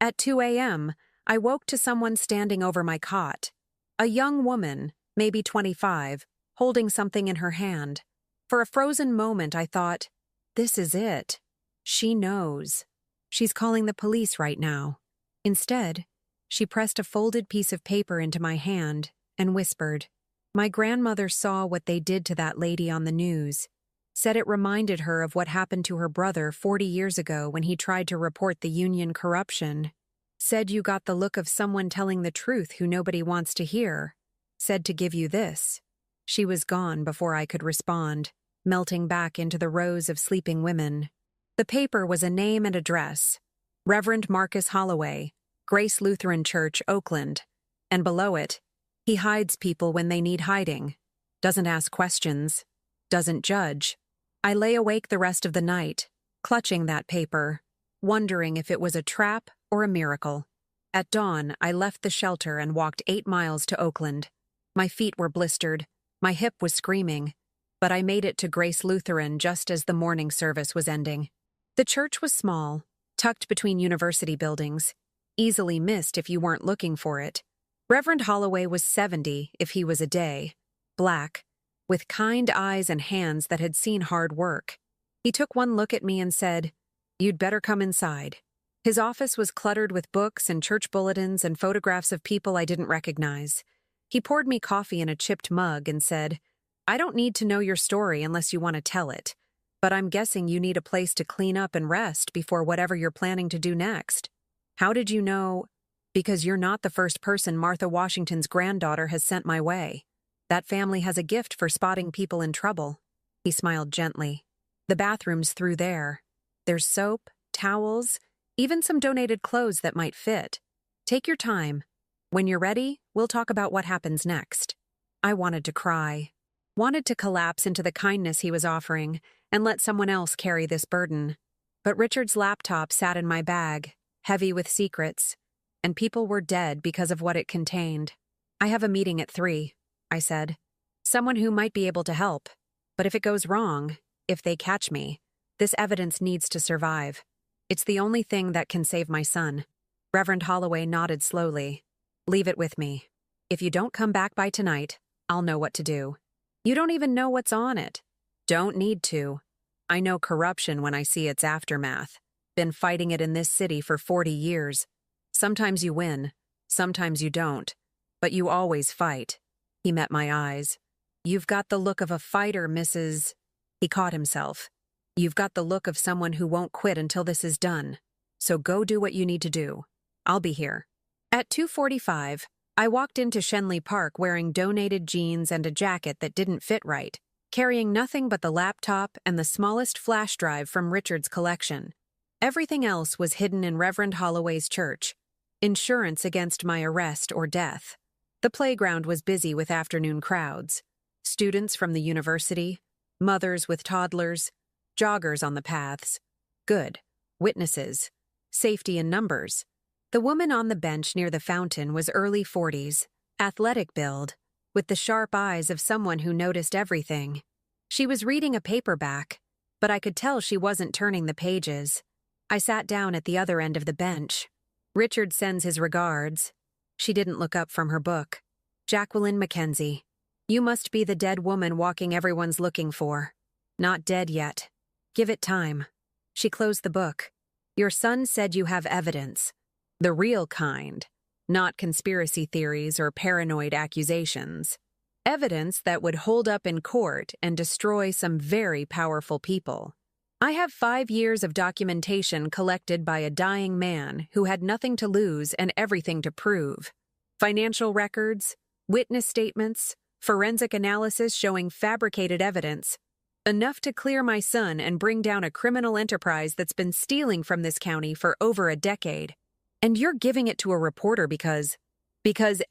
At 2 a.m., I woke to someone standing over my cot. A young woman, maybe 25, holding something in her hand. For a frozen moment I thought, this is it. She knows. She's calling the police right now. Instead, she pressed a folded piece of paper into my hand and whispered, "My grandmother saw what they did to that lady on the news. Said it reminded her of what happened to her brother 40 years ago when he tried to report the union corruption. Said you got the look of someone telling the truth who nobody wants to hear. Said to give you this." She was gone before I could respond, melting back into the rows of sleeping women. The paper was a name and address: Reverend Marcus Holloway, Grace Lutheran Church, Oakland. And below it, he hides people when they need hiding, doesn't ask questions, doesn't judge. I lay awake the rest of the night, clutching that paper, wondering if it was a trap or a miracle. At dawn, I left the shelter and walked 8 miles to Oakland. My feet were blistered, my hip was screaming, but I made it to Grace Lutheran just as the morning service was ending. The church was small, tucked between university buildings, easily missed if you weren't looking for it. Reverend Holloway was 70 if he was a day, black, with kind eyes and hands that had seen hard work. He took one look at me and said, "You'd better come inside." His office was cluttered with books and church bulletins and photographs of people I didn't recognize. He poured me coffee in a chipped mug and said, "I don't need to know your story unless you want to tell it, but I'm guessing you need a place to clean up and rest before whatever you're planning to do next. How did you know?" "Because you're not the first person Martha Washington's granddaughter has sent my way. That family has a gift for spotting people in trouble." He smiled gently. "The bathroom's through there. There's soap, towels, even some donated clothes that might fit. Take your time. When you're ready, we'll talk about what happens next." I wanted to cry, wanted to collapse into the kindness he was offering and let someone else carry this burden. But Richard's laptop sat in my bag, heavy with secrets, and people were dead because of what it contained. "I have a meeting at 3, I said. "Someone who might be able to help. But if it goes wrong, if they catch me, this evidence needs to survive. It's the only thing that can save my son." Reverend Holloway nodded slowly. "Leave it with me. If you don't come back by tonight, I'll know what to do." "You don't even know what's on it." "Don't need to. I know corruption when I see its aftermath. Been fighting it in this city for 40 years. Sometimes you win, sometimes you don't, but you always fight." He met my eyes. "You've got the look of a fighter, Mrs." He caught himself. "You've got the look of someone who won't quit until this is done. So go do what you need to do. I'll be here." At 2:45, I walked into Shenley Park wearing donated jeans and a jacket that didn't fit right, carrying nothing but the laptop and the smallest flash drive from Richard's collection. Everything else was hidden in Reverend Holloway's church, insurance against my arrest or death. The playground was busy with afternoon crowds, students from the university, mothers with toddlers, joggers on the paths. Good. Witnesses. Safety in numbers. The woman on the bench near the fountain was early 40s, athletic build, with the sharp eyes of someone who noticed everything. She was reading a paperback, but I could tell she wasn't turning the pages. I sat down at the other end of the bench. "Richard sends his regards." She didn't look up from her book. "Jacqueline Mackenzie. You must be the dead woman walking everyone's looking for. Not dead yet. Give it time." She closed the book. "Your son said you have evidence. The real kind. Not conspiracy theories or paranoid accusations. Evidence that would hold up in court and destroy some very powerful people. I have 5 years of documentation collected by a dying man who had nothing to lose and everything to prove. Financial records, witness statements, forensic analysis showing fabricated evidence. Enough to clear my son and bring down a criminal enterprise that's been stealing from this county for over a decade. And you're giving it to a reporter because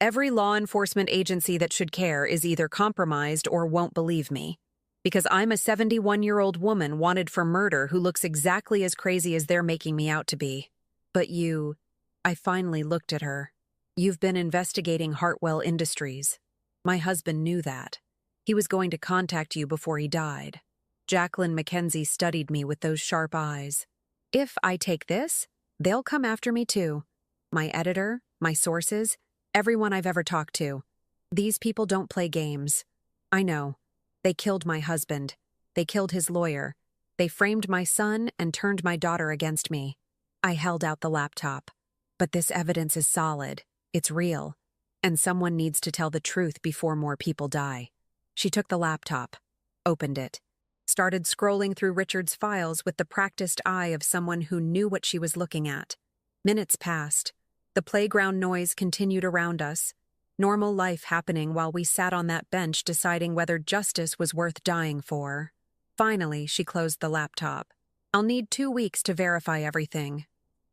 every law enforcement agency that should care is either compromised or won't believe me. Because I'm a 71-year-old woman wanted for murder who looks exactly as crazy as they're making me out to be. But you..." I finally looked at her. "You've been investigating Hartwell Industries. My husband knew that. He was going to contact you before he died." Jacqueline Mackenzie studied me with those sharp eyes. "If I take this, they'll come after me too. My editor, my sources, everyone I've ever talked to. These people don't play games. I know. They killed my husband. They killed his lawyer. They framed my son and turned my daughter against me." I held out the laptop. "But this evidence is solid. It's real. And someone needs to tell the truth before more people die." She took the laptop, opened it, started scrolling through Richard's files with the practiced eye of someone who knew what she was looking at. Minutes passed. The playground noise continued around us. Normal life happening while we sat on that bench deciding whether justice was worth dying for. Finally, she closed the laptop. I'll need 2 weeks to verify everything.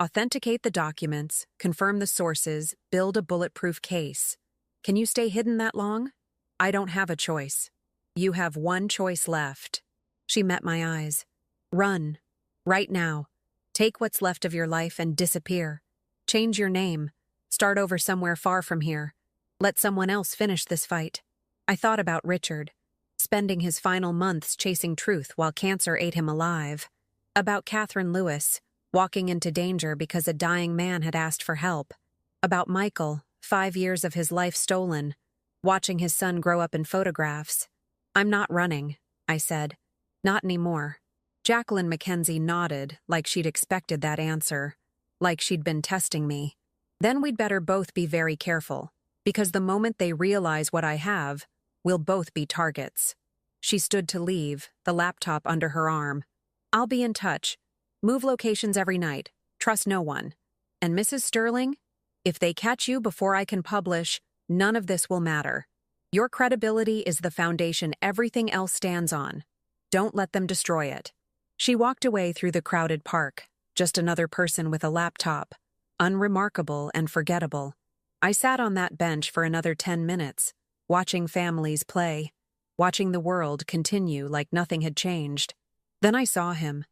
Authenticate the documents, confirm the sources, build a bulletproof case. Can you stay hidden that long? I don't have a choice. You have one choice left. She met my eyes. Run. Right now. Take what's left of your life and disappear. Change your name. Start over somewhere far from here. Let someone else finish this fight. I thought about Richard, spending his final months chasing truth while cancer ate him alive. About Catherine Lewis, walking into danger because a dying man had asked for help. About Michael, 5 years of his life stolen, watching his son grow up in photographs. I'm not running, I said. Not anymore. Jacqueline Mackenzie nodded like she'd expected that answer, like she'd been testing me. Then we'd better both be very careful, because the moment they realize what I have, we'll both be targets. She stood to leave, the laptop under her arm. I'll be in touch. Move locations every night. Trust no one. And Mrs. Sterling, if they catch you before I can publish, none of this will matter. Your credibility is the foundation everything else stands on. Don't let them destroy it. She walked away through the crowded park, just another person with a laptop, unremarkable and forgettable. I sat on that bench for another 10 minutes, watching families play, watching the world continue like nothing had changed. Then I saw him,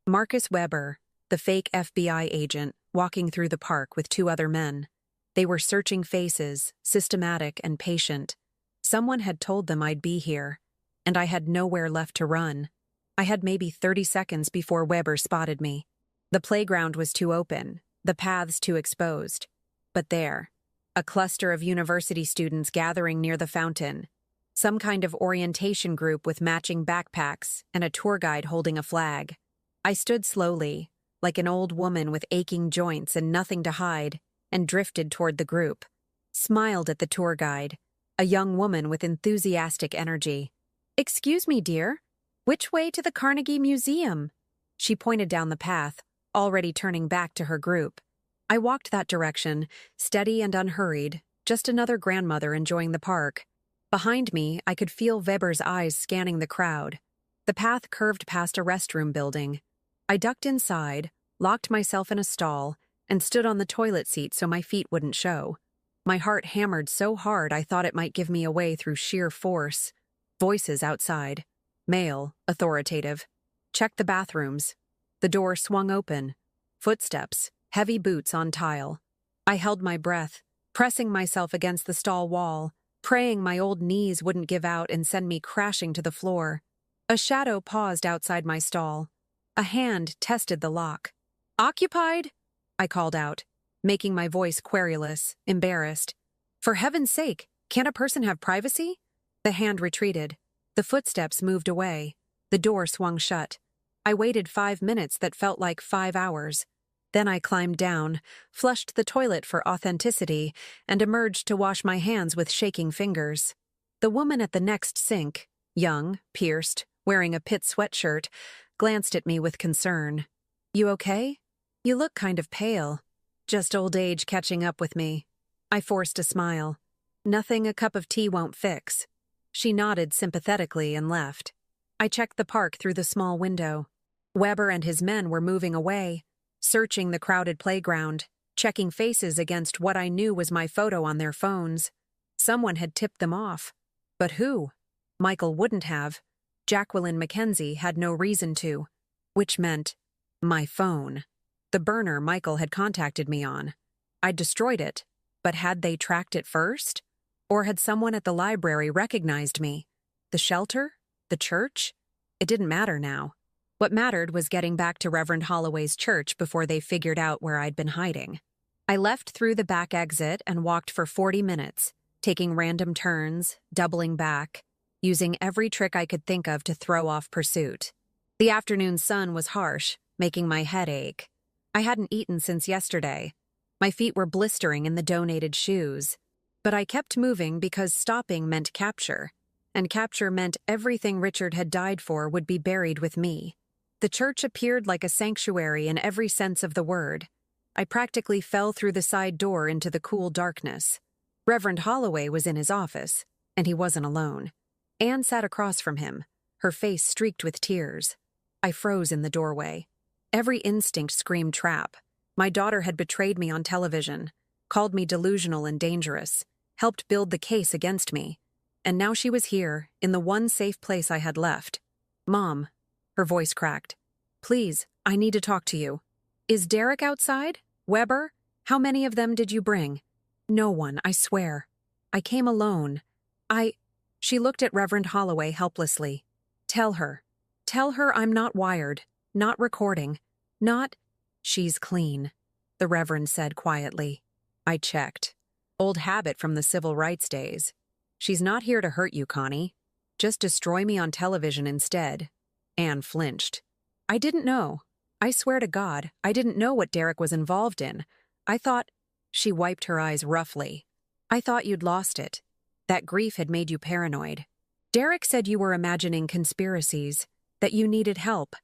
Marcus Weber, the fake FBI agent, walking through the park with 2 other men. They were searching faces, systematic and patient. Someone had told them I'd be here, and I had nowhere left to run. I had maybe 30 seconds before Weber spotted me. The playground was too open, the paths too exposed. But there, a cluster of university students gathering near the fountain, some kind of orientation group with matching backpacks and a tour guide holding a flag. I stood slowly, like an old woman with aching joints and nothing to hide, and drifted toward the group. Smiled at the tour guide, a young woman with enthusiastic energy. "Excuse me, dear. Which way to the Carnegie Museum?" She pointed down the path, already turning back to her group. I walked that direction, steady and unhurried, just another grandmother enjoying the park. Behind me, I could feel Weber's eyes scanning the crowd. The path curved past a restroom building. I ducked inside, locked myself in a stall, and stood on the toilet seat so my feet wouldn't show. My heart hammered so hard I thought it might give me away through sheer force. Voices outside. Male, authoritative. Check the bathrooms. The door swung open. Footsteps, heavy boots on tile. I held my breath, pressing myself against the stall wall, praying my old knees wouldn't give out and send me crashing to the floor. A shadow paused outside my stall. A hand tested the lock. "Occupied?" I called out, making my voice querulous, embarrassed. "For heaven's sake, can't a person have privacy?" The hand retreated. The footsteps moved away. The door swung shut. I waited 5 minutes that felt like 5 hours. Then I climbed down, flushed the toilet for authenticity, and emerged to wash my hands with shaking fingers. The woman at the next sink, young, pierced, wearing a pit sweatshirt, glanced at me with concern. "You okay? You look kind of pale." "Just old age catching up with me." I forced a smile. "Nothing a cup of tea won't fix." She nodded sympathetically and left. I checked the park through the small window. Weber and his men were moving away, searching the crowded playground, checking faces against what I knew was my photo on their phones. Someone had tipped them off. But who? Michael wouldn't have. Jacqueline Mackenzie had no reason to. Which meant my phone. The burner Michael had contacted me on. I'd destroyed it, but had they tracked it first? Or had someone at the library recognized me? The shelter? The church? It didn't matter now. What mattered was getting back to Reverend Holloway's church before they figured out where I'd been hiding. I left through the back exit and walked for 40 minutes, taking random turns, doubling back, using every trick I could think of to throw off pursuit. The afternoon sun was harsh, making my head ache. I hadn't eaten since yesterday. My feet were blistering in the donated shoes. But I kept moving because stopping meant capture, and capture meant everything Richard had died for would be buried with me. The church appeared like a sanctuary in every sense of the word. I practically fell through the side door into the cool darkness. Reverend Holloway was in his office, and he wasn't alone. Anne sat across from him, her face streaked with tears. I froze in the doorway. Every instinct screamed trap. My daughter had betrayed me on television, called me delusional and dangerous, helped build the case against me. And now she was here, in the one safe place I had left. Mom, her voice cracked. Please, I need to talk to you. Is Derek outside? Weber? How many of them did you bring? No one, I swear. I came alone. She looked at Reverend Holloway helplessly. Tell her I'm not wired, not recording, not— She's clean, the Reverend said quietly. I checked. Old habit from the civil rights days. She's not here to hurt you, Connie. Just destroy me on television instead. Anne flinched. I didn't know. I swear to God, I didn't know what Derek was involved in. I thought— She wiped her eyes roughly. I thought you'd lost it. That grief had made you paranoid. Derek said you were imagining conspiracies, that you needed help,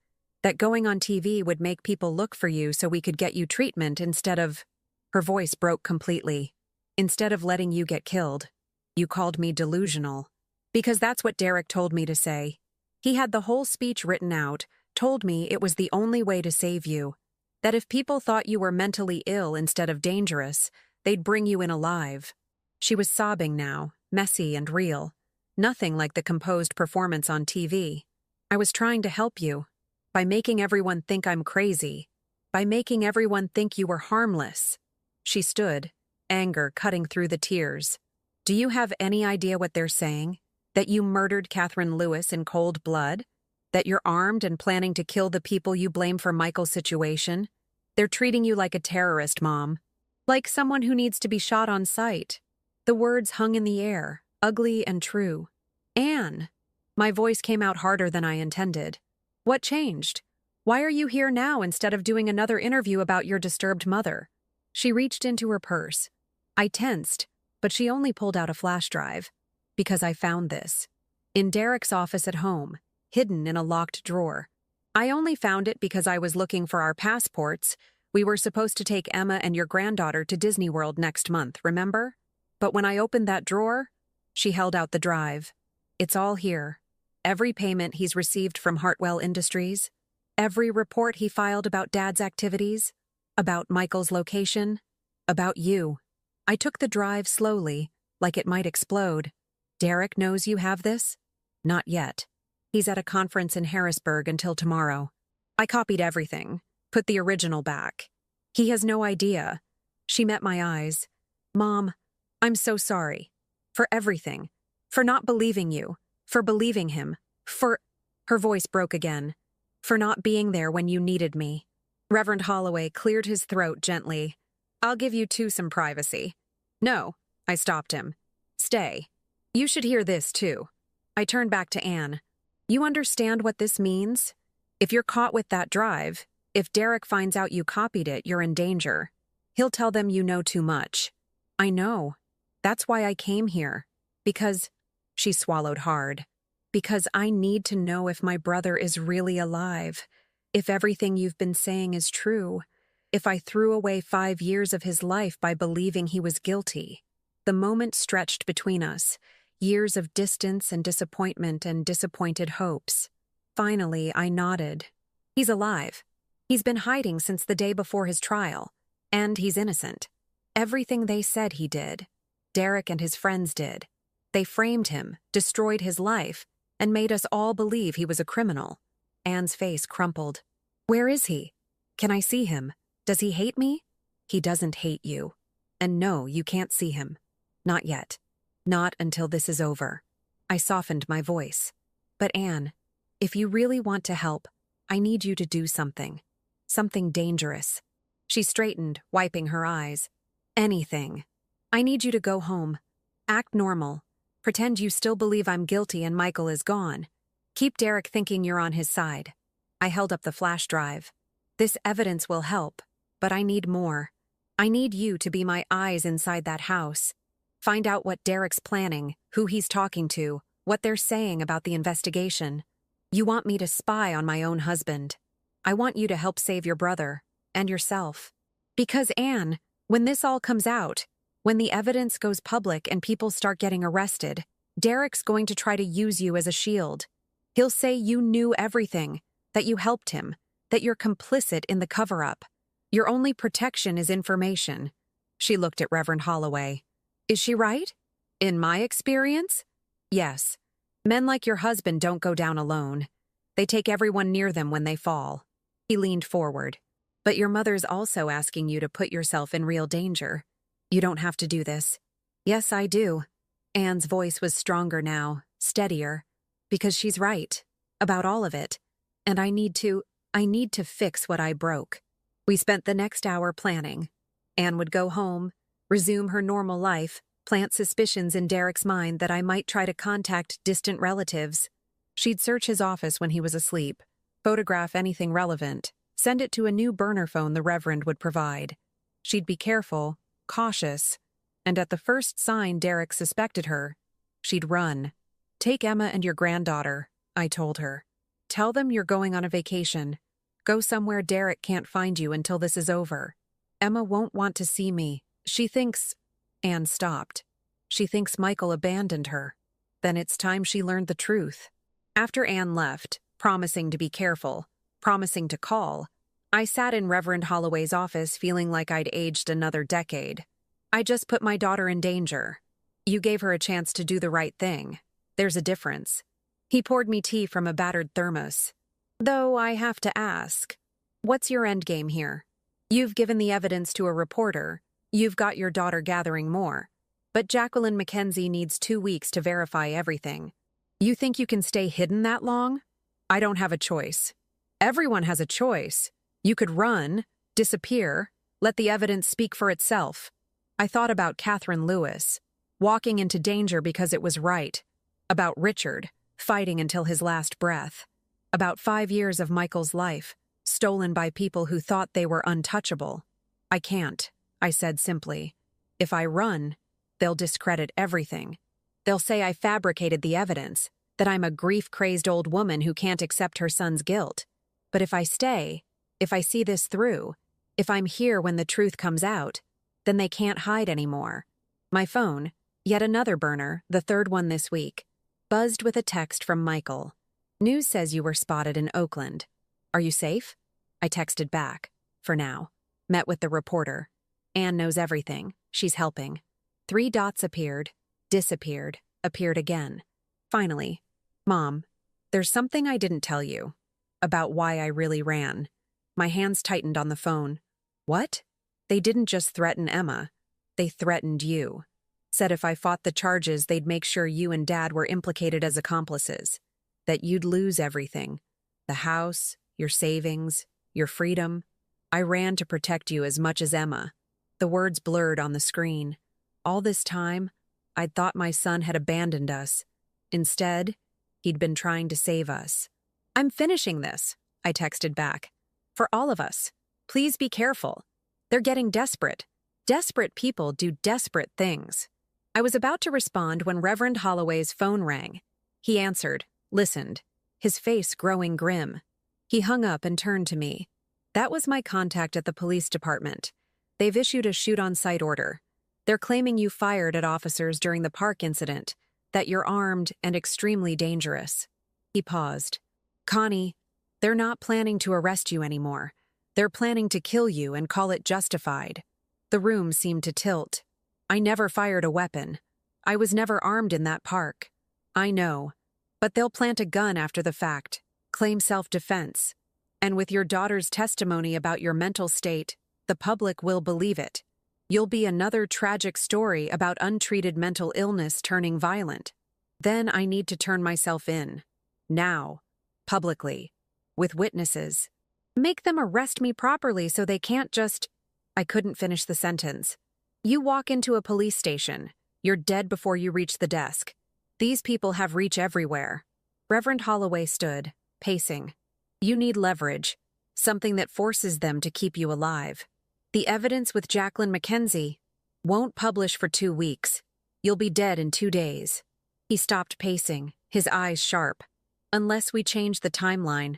that going on TV would make people look for you so we could get you treatment instead of— Her voice broke completely. Instead of letting you get killed. You called me delusional. Because that's what Derek told me to say. He had the whole speech written out, told me it was the only way to save you. That if people thought you were mentally ill instead of dangerous, they'd bring you in alive. She was sobbing now, messy and real. Nothing like the composed performance on TV. I was trying to help you. By making everyone think I'm crazy. By making everyone think you were harmless. She stood, anger cutting through the tears. Do you have any idea what they're saying? That you murdered Catherine Lewis in cold blood? That you're armed and planning to kill the people you blame for Michael's situation? They're treating you like a terrorist, Mom. Like someone who needs to be shot on sight. The words hung in the air, ugly and true. Anne! My voice came out harder than I intended. What changed? Why are you here now instead of doing another interview about your disturbed mother? She reached into her purse. I tensed, but she only pulled out a flash drive. Because I found this. In Derek's office at home, hidden in a locked drawer. I only found it because I was looking for our passports. We were supposed to take Emma and your granddaughter to Disney World next month, remember? But when I opened that drawer, she held out the drive. It's all here. Every payment he's received from Hartwell Industries. Every report he filed about Dad's activities. About Michael's location. About you. I took the drive slowly, like it might explode. Derek knows you have this? Not yet. He's at a conference in Harrisburg until tomorrow. I copied everything, put the original back. He has no idea. She met my eyes. Mom, I'm so sorry. For everything. For not believing you. For believing him. For— Her voice broke again. For not being there when you needed me. Reverend Holloway cleared his throat gently. I'll give you two some privacy. No, I stopped him. Stay. You should hear this, too. I turned back to Anne. You understand what this means? If you're caught with that drive, if Derek finds out you copied it, you're in danger. He'll tell them you know too much. I know. That's why I came here. Because— She swallowed hard. Because I need to know if my brother is really alive. If everything you've been saying is true. If I threw away 5 years of his life by believing he was guilty. The moment stretched between us. Years of distance and disappointment and disappointed hopes. Finally, I nodded. He's alive. He's been hiding since the day before his trial. And he's innocent. Everything they said he did. Derek and his friends did. They framed him, destroyed his life, and made us all believe he was a criminal. Anne's face crumpled. Where is he? Can I see him? Does he hate me? He doesn't hate you. And no, you can't see him. Not yet. Not until this is over. I softened my voice. But Anne, if you really want to help, I need you to do something. Something dangerous. She straightened, wiping her eyes. Anything. I need you to go home. Act normal. Pretend you still believe I'm guilty and Michael is gone. Keep Derek thinking you're on his side. I held up the flash drive. This evidence will help, but I need more. I need you to be my eyes inside that house. Find out what Derek's planning, who he's talking to, what they're saying about the investigation. You want me to spy on my own husband. I want you to help save your brother, and yourself. Because Anne, when this all comes out, when the evidence goes public and people start getting arrested, Derek's going to try to use you as a shield. He'll say you knew everything, that you helped him, that you're complicit in the cover-up. Your only protection is information. She looked at Reverend Holloway. Is she right? In my experience? Yes. Men like your husband don't go down alone. They take everyone near them when they fall. He leaned forward. But your mother's also asking you to put yourself in real danger. You don't have to do this. Yes, I do. Anne's voice was stronger now, steadier. Because she's right. About all of it. And I need to fix what I broke. We spent the next hour planning. Anne would go home, resume her normal life, plant suspicions in Derek's mind that I might try to contact distant relatives. She'd search his office when he was asleep, photograph anything relevant, send it to a new burner phone the Reverend would provide. She'd be careful, cautious, and at the first sign Derek suspected her, she'd run. Take Emma and your granddaughter, I told her. Tell them you're going on a vacation. Go somewhere Derek can't find you until this is over. Emma won't want to see me. She thinks... Anne stopped. She thinks Michael abandoned her. Then it's time she learned the truth. After Anne left, promising to be careful, promising to call, I sat in Reverend Holloway's office feeling like I'd aged another decade. I just put my daughter in danger. You gave her a chance to do the right thing. There's a difference. He poured me tea from a battered thermos. Though I have to ask, what's your endgame here? You've given the evidence to a reporter. You've got your daughter gathering more. But Jacqueline Mackenzie needs 2 weeks to verify everything. You think you can stay hidden that long? I don't have a choice. Everyone has a choice. You could run, disappear, let the evidence speak for itself. I thought about Catherine Lewis, walking into danger because it was right. About Richard, fighting until his last breath. About 5 years of Michael's life, stolen by people who thought they were untouchable. I can't, I said simply. If I run, they'll discredit everything. They'll say I fabricated the evidence, that I'm a grief-crazed old woman who can't accept her son's guilt. But if I stay, if I see this through, if I'm here when the truth comes out, then they can't hide anymore. My phone, yet another burner, the third one this week, buzzed with a text from Michael. News says you were spotted in Oakland. Are you safe? I texted back. For now. Met with the reporter. Anne knows everything. She's helping. 3 dots appeared, disappeared, appeared again. Finally, Mom, there's something I didn't tell you. About why I really ran. My hands tightened on the phone. What? They didn't just threaten Emma. They threatened you. Said if I fought the charges, they'd make sure you and Dad were implicated as accomplices. That you'd lose everything. The house, your savings, your freedom. I ran to protect you as much as Emma. The words blurred on the screen. All this time, I'd thought my son had abandoned us. Instead, he'd been trying to save us. I'm finishing this, I texted back. For all of us. Please be careful. They're getting desperate. Desperate people do desperate things. I was about to respond when Reverend Holloway's phone rang. He answered, listened, his face growing grim. He hung up and turned to me. That was my contact at the police department. They've issued a shoot-on-sight order. They're claiming you fired at officers during the park incident, that you're armed and extremely dangerous. He paused. Connie, they're not planning to arrest you anymore. They're planning to kill you and call it justified. The room seemed to tilt. I never fired a weapon. I was never armed in that park. I know. But they'll plant a gun after the fact, claim self-defense. And with your daughter's testimony about your mental state, the public will believe it. You'll be another tragic story about untreated mental illness turning violent. Then I need to turn myself in. Now. Publicly. With witnesses. Make them arrest me properly so they can't just... I couldn't finish the sentence. You walk into a police station. You're dead before you reach the desk. These people have reach everywhere. Reverend Holloway stood, pacing. You need leverage. Something that forces them to keep you alive. The evidence with Jacqueline Mackenzie won't publish for 2 weeks. You'll be dead in 2 days. He stopped pacing, his eyes sharp. Unless we change the timeline.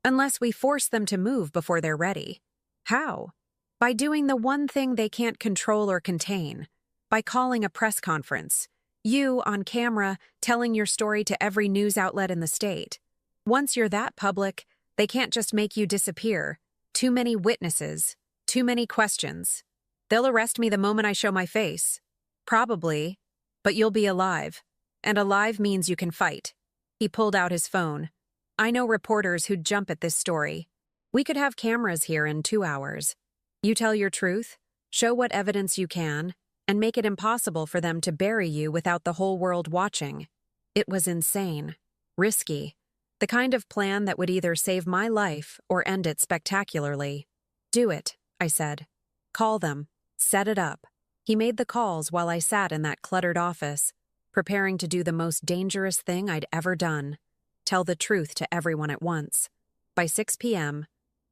Unless we force them to move before they're ready. How? By doing the one thing they can't control or contain. By calling a press conference. You, on camera, telling your story to every news outlet in the state. Once you're that public, They can't just make you disappear. Too many witnesses. Too many questions. They'll arrest me the moment I show my face. Probably. But you'll be alive. And alive means you can fight. He pulled out his phone. I know reporters who'd jump at this story. We could have cameras here in 2 hours. You tell your truth, show what evidence you can, and make it impossible for them to bury you without the whole world watching. It was insane. Risky. The kind of plan that would either save my life or end it spectacularly. Do it, I said. Call them. Set it up. He made the calls while I sat in that cluttered office, preparing to do the most dangerous thing I'd ever done. Tell the truth to everyone at once. By 6 p.m.,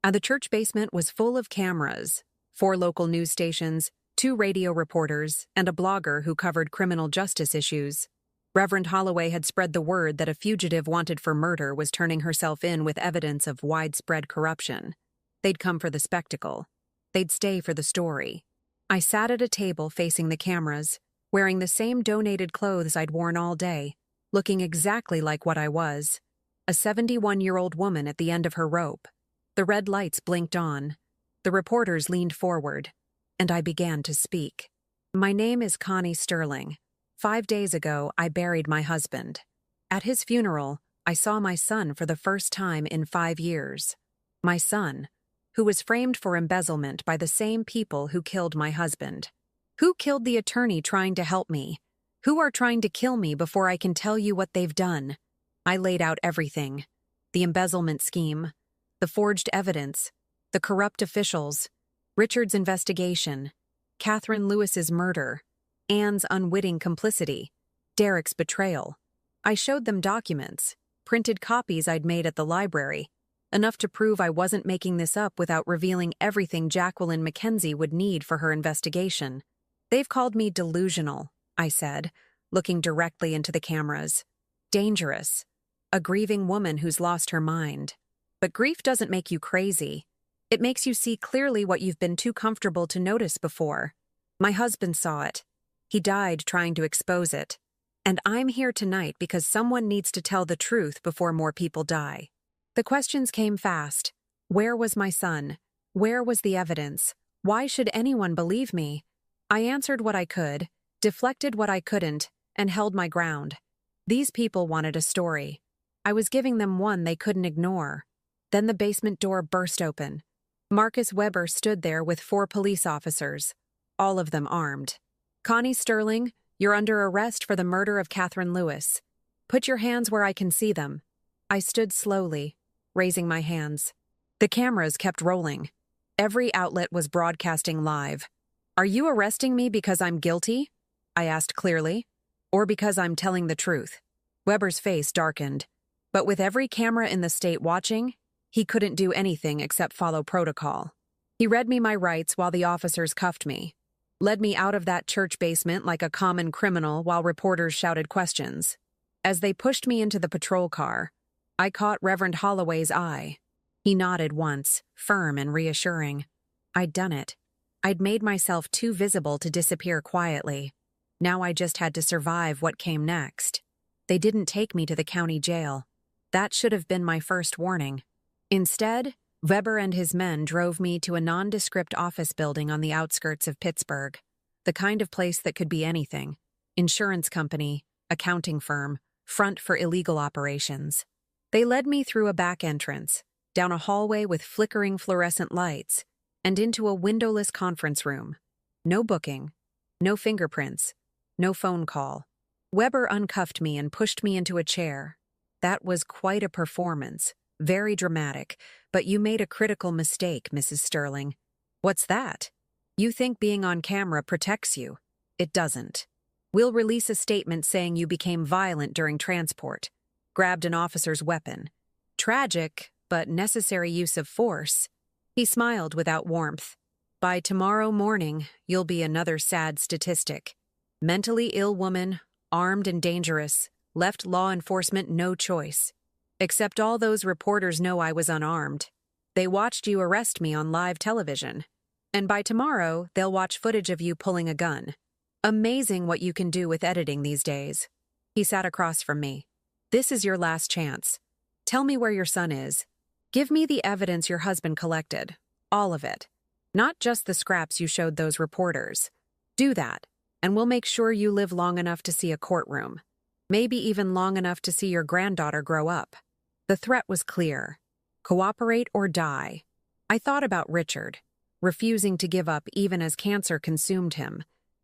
the church basement was full of cameras, 4 local news stations, 2 radio reporters, and a blogger who covered criminal justice issues. Reverend Holloway had spread the word that a fugitive wanted for murder was turning herself in with evidence of widespread corruption. They'd come for the spectacle. They'd stay for the story. I sat at a table facing the cameras, wearing the same donated clothes I'd worn all day, looking exactly like what I was, a 71-year-old woman at the end of her rope. The red lights blinked on. The reporters leaned forward, and I began to speak. My name is Connie Sterling. 5 days ago, I buried my husband. At his funeral, I saw my son for the first time in 5 years. My son, who was framed for embezzlement by the same people who killed my husband. Who killed the attorney trying to help me? Who are trying to kill me before I can tell you what they've done? I laid out everything. The embezzlement scheme, the forged evidence, the corrupt officials, Richard's investigation, Catherine Lewis's murder, Anne's unwitting complicity, Derek's betrayal. I showed them documents, printed copies I'd made at the library, enough to prove I wasn't making this up without revealing everything Jacqueline Mackenzie would need for her investigation. They've called me delusional, I said, looking directly into the cameras. Dangerous. A grieving woman who's lost her mind. But grief doesn't make you crazy. It makes you see clearly what you've been too comfortable to notice before. My husband saw it. He died trying to expose it. And I'm here tonight because someone needs to tell the truth before more people die. The questions came fast. Where was my son? Where was the evidence? Why should anyone believe me? I answered what I could, deflected what I couldn't, and held my ground. These people wanted a story. I was giving them one they couldn't ignore. Then the basement door burst open. Marcus Weber stood there with 4 police officers, all of them armed. Connie Sterling, you're under arrest for the murder of Catherine Lewis. Put your hands where I can see them. I stood slowly, raising my hands. The cameras kept rolling. Every outlet was broadcasting live. Are you arresting me because I'm guilty? I asked clearly. Or because I'm telling the truth? Weber's face darkened. But with every camera in the state watching, he couldn't do anything except follow protocol. He read me my rights while the officers cuffed me, led me out of that church basement like a common criminal while reporters shouted questions. As they pushed me into the patrol car, I caught Reverend Holloway's eye. He nodded once, firm and reassuring. I'd done it. I'd made myself too visible to disappear quietly. Now I just had to survive what came next. They didn't take me to the county jail. That should have been my first warning. Instead, Weber and his men drove me to a nondescript office building on the outskirts of Pittsburgh, the kind of place that could be anything: insurance company, accounting firm, front for illegal operations. They led me through a back entrance, down a hallway with flickering fluorescent lights, and into a windowless conference room. No booking, no fingerprints, no phone call. Weber uncuffed me and pushed me into a chair. That was quite a performance, very dramatic, but you made a critical mistake, Mrs. Sterling. What's that? You think being on camera protects you. It doesn't. We'll release a statement saying you became violent during transport, grabbed an officer's weapon. Tragic, but necessary use of force. He smiled without warmth. By tomorrow morning, you'll be another sad statistic. Mentally ill woman, armed and dangerous, left law enforcement no choice. Except all those reporters know I was unarmed. They watched you arrest me on live television. And by tomorrow, they'll watch footage of you pulling a gun. Amazing what you can do with editing these days. He sat across from me. This is your last chance. Tell me where your son is. Give me the evidence your husband collected. All of it. Not just the scraps you showed those reporters. Do that, and we'll make sure you live long enough to see a courtroom. Maybe even long enough to see your granddaughter grow up. The threat was clear. Cooperate or die. I thought about Richard, refusing to give up even as cancer consumed him.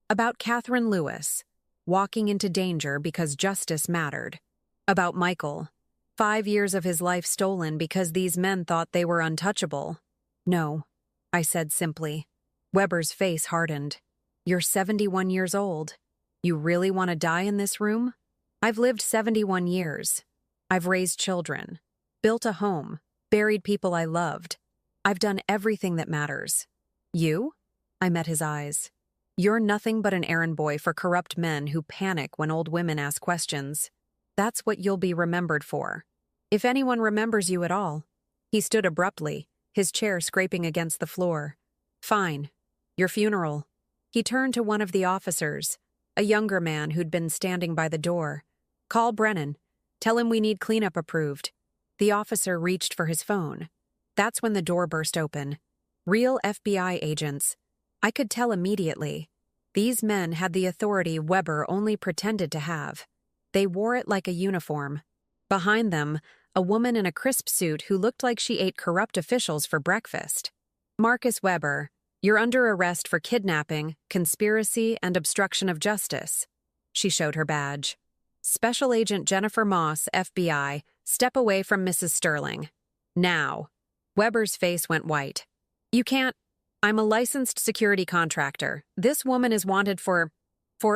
About Catherine Lewis, walking into danger because justice mattered. About Michael, 5 years of his life stolen because these men thought they were untouchable. No, I said simply. Weber's face hardened. You're 71 years old. You really want to die in this room? I've lived 71 years. I've raised children, built a home, buried people I loved. I've done everything that matters. You? I met his eyes. You're nothing but an errand boy for corrupt men who panic when old women ask questions. That's what you'll be remembered for. If anyone remembers you at all. He stood abruptly, his chair scraping against the floor. Fine. Your funeral. He turned to one of the officers, a younger man who'd been standing by the door. Call Brennan. Tell him we need cleanup approved. The officer reached for his phone. That's when the door burst open. Real FBI agents. I could tell immediately. These men had the authority Weber only pretended to have. They wore it like a uniform. Behind them, a woman in a crisp suit who looked like she ate corrupt officials for breakfast. Marcus Weber, you're under arrest for kidnapping, conspiracy, and obstruction of justice. She showed her badge. Special Agent Jennifer Moss, FBI, step away from Mrs. Sterling. Now. Weber's face went white. You can't. I'm a licensed security contractor. This woman is wanted for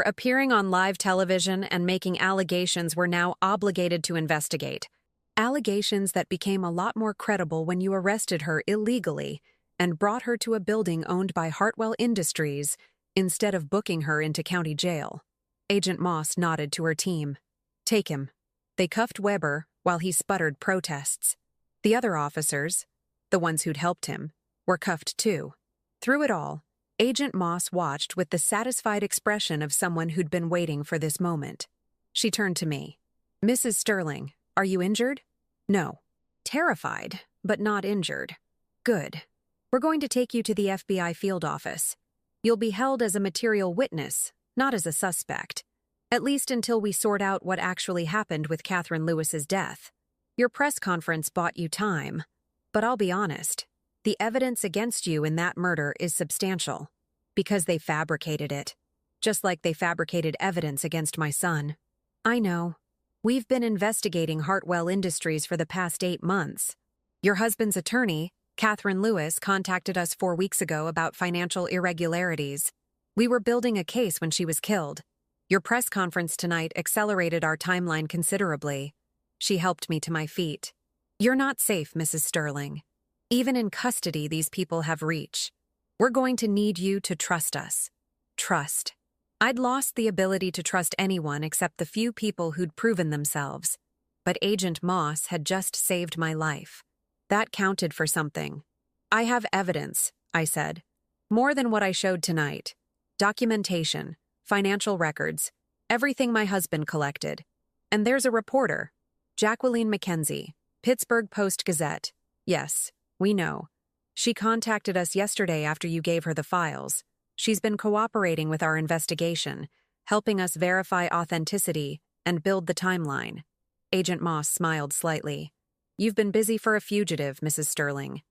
appearing on live television and making allegations we're now obligated to investigate. Allegations that became a lot more credible when you arrested her illegally and brought her to a building owned by Hartwell Industries instead of booking her into county jail. Agent Moss nodded to her team. Take him. They cuffed Weber while he sputtered protests. The other officers, the ones who'd helped him, were cuffed too. Through it all, Agent Moss watched with the satisfied expression of someone who'd been waiting for this moment. She turned to me. Mrs. Sterling, are you injured? No. Terrified, but not injured. Good. We're going to take you to the FBI field office. You'll be held as a material witness, not as a suspect. At least until we sort out what actually happened with Catherine Lewis's death. Your press conference bought you time. But I'll be honest. The evidence against you in that murder is substantial. Because they fabricated it. Just like they fabricated evidence against my son. I know. We've been investigating Hartwell Industries for the past 8 months. Your husband's attorney, Catherine Lewis, contacted us 4 weeks ago about financial irregularities. We were building a case when she was killed. Your press conference tonight accelerated our timeline considerably. She helped me to my feet. You're not safe, Mrs. Sterling. Even in custody, these people have reach. We're going to need you to trust us. Trust. I'd lost the ability to trust anyone except the few people who'd proven themselves. But Agent Moss had just saved my life. That counted for something. I have evidence, I said. More than what I showed tonight. Documentation, financial records, everything my husband collected. And there's a reporter, Jacqueline McKenzie, Pittsburgh Post-Gazette. Yes, we know. She contacted us yesterday after you gave her the files. She's been cooperating with our investigation, helping us verify authenticity and build the timeline. Agent Moss smiled slightly. You've been busy for a fugitive, Mrs. Sterling.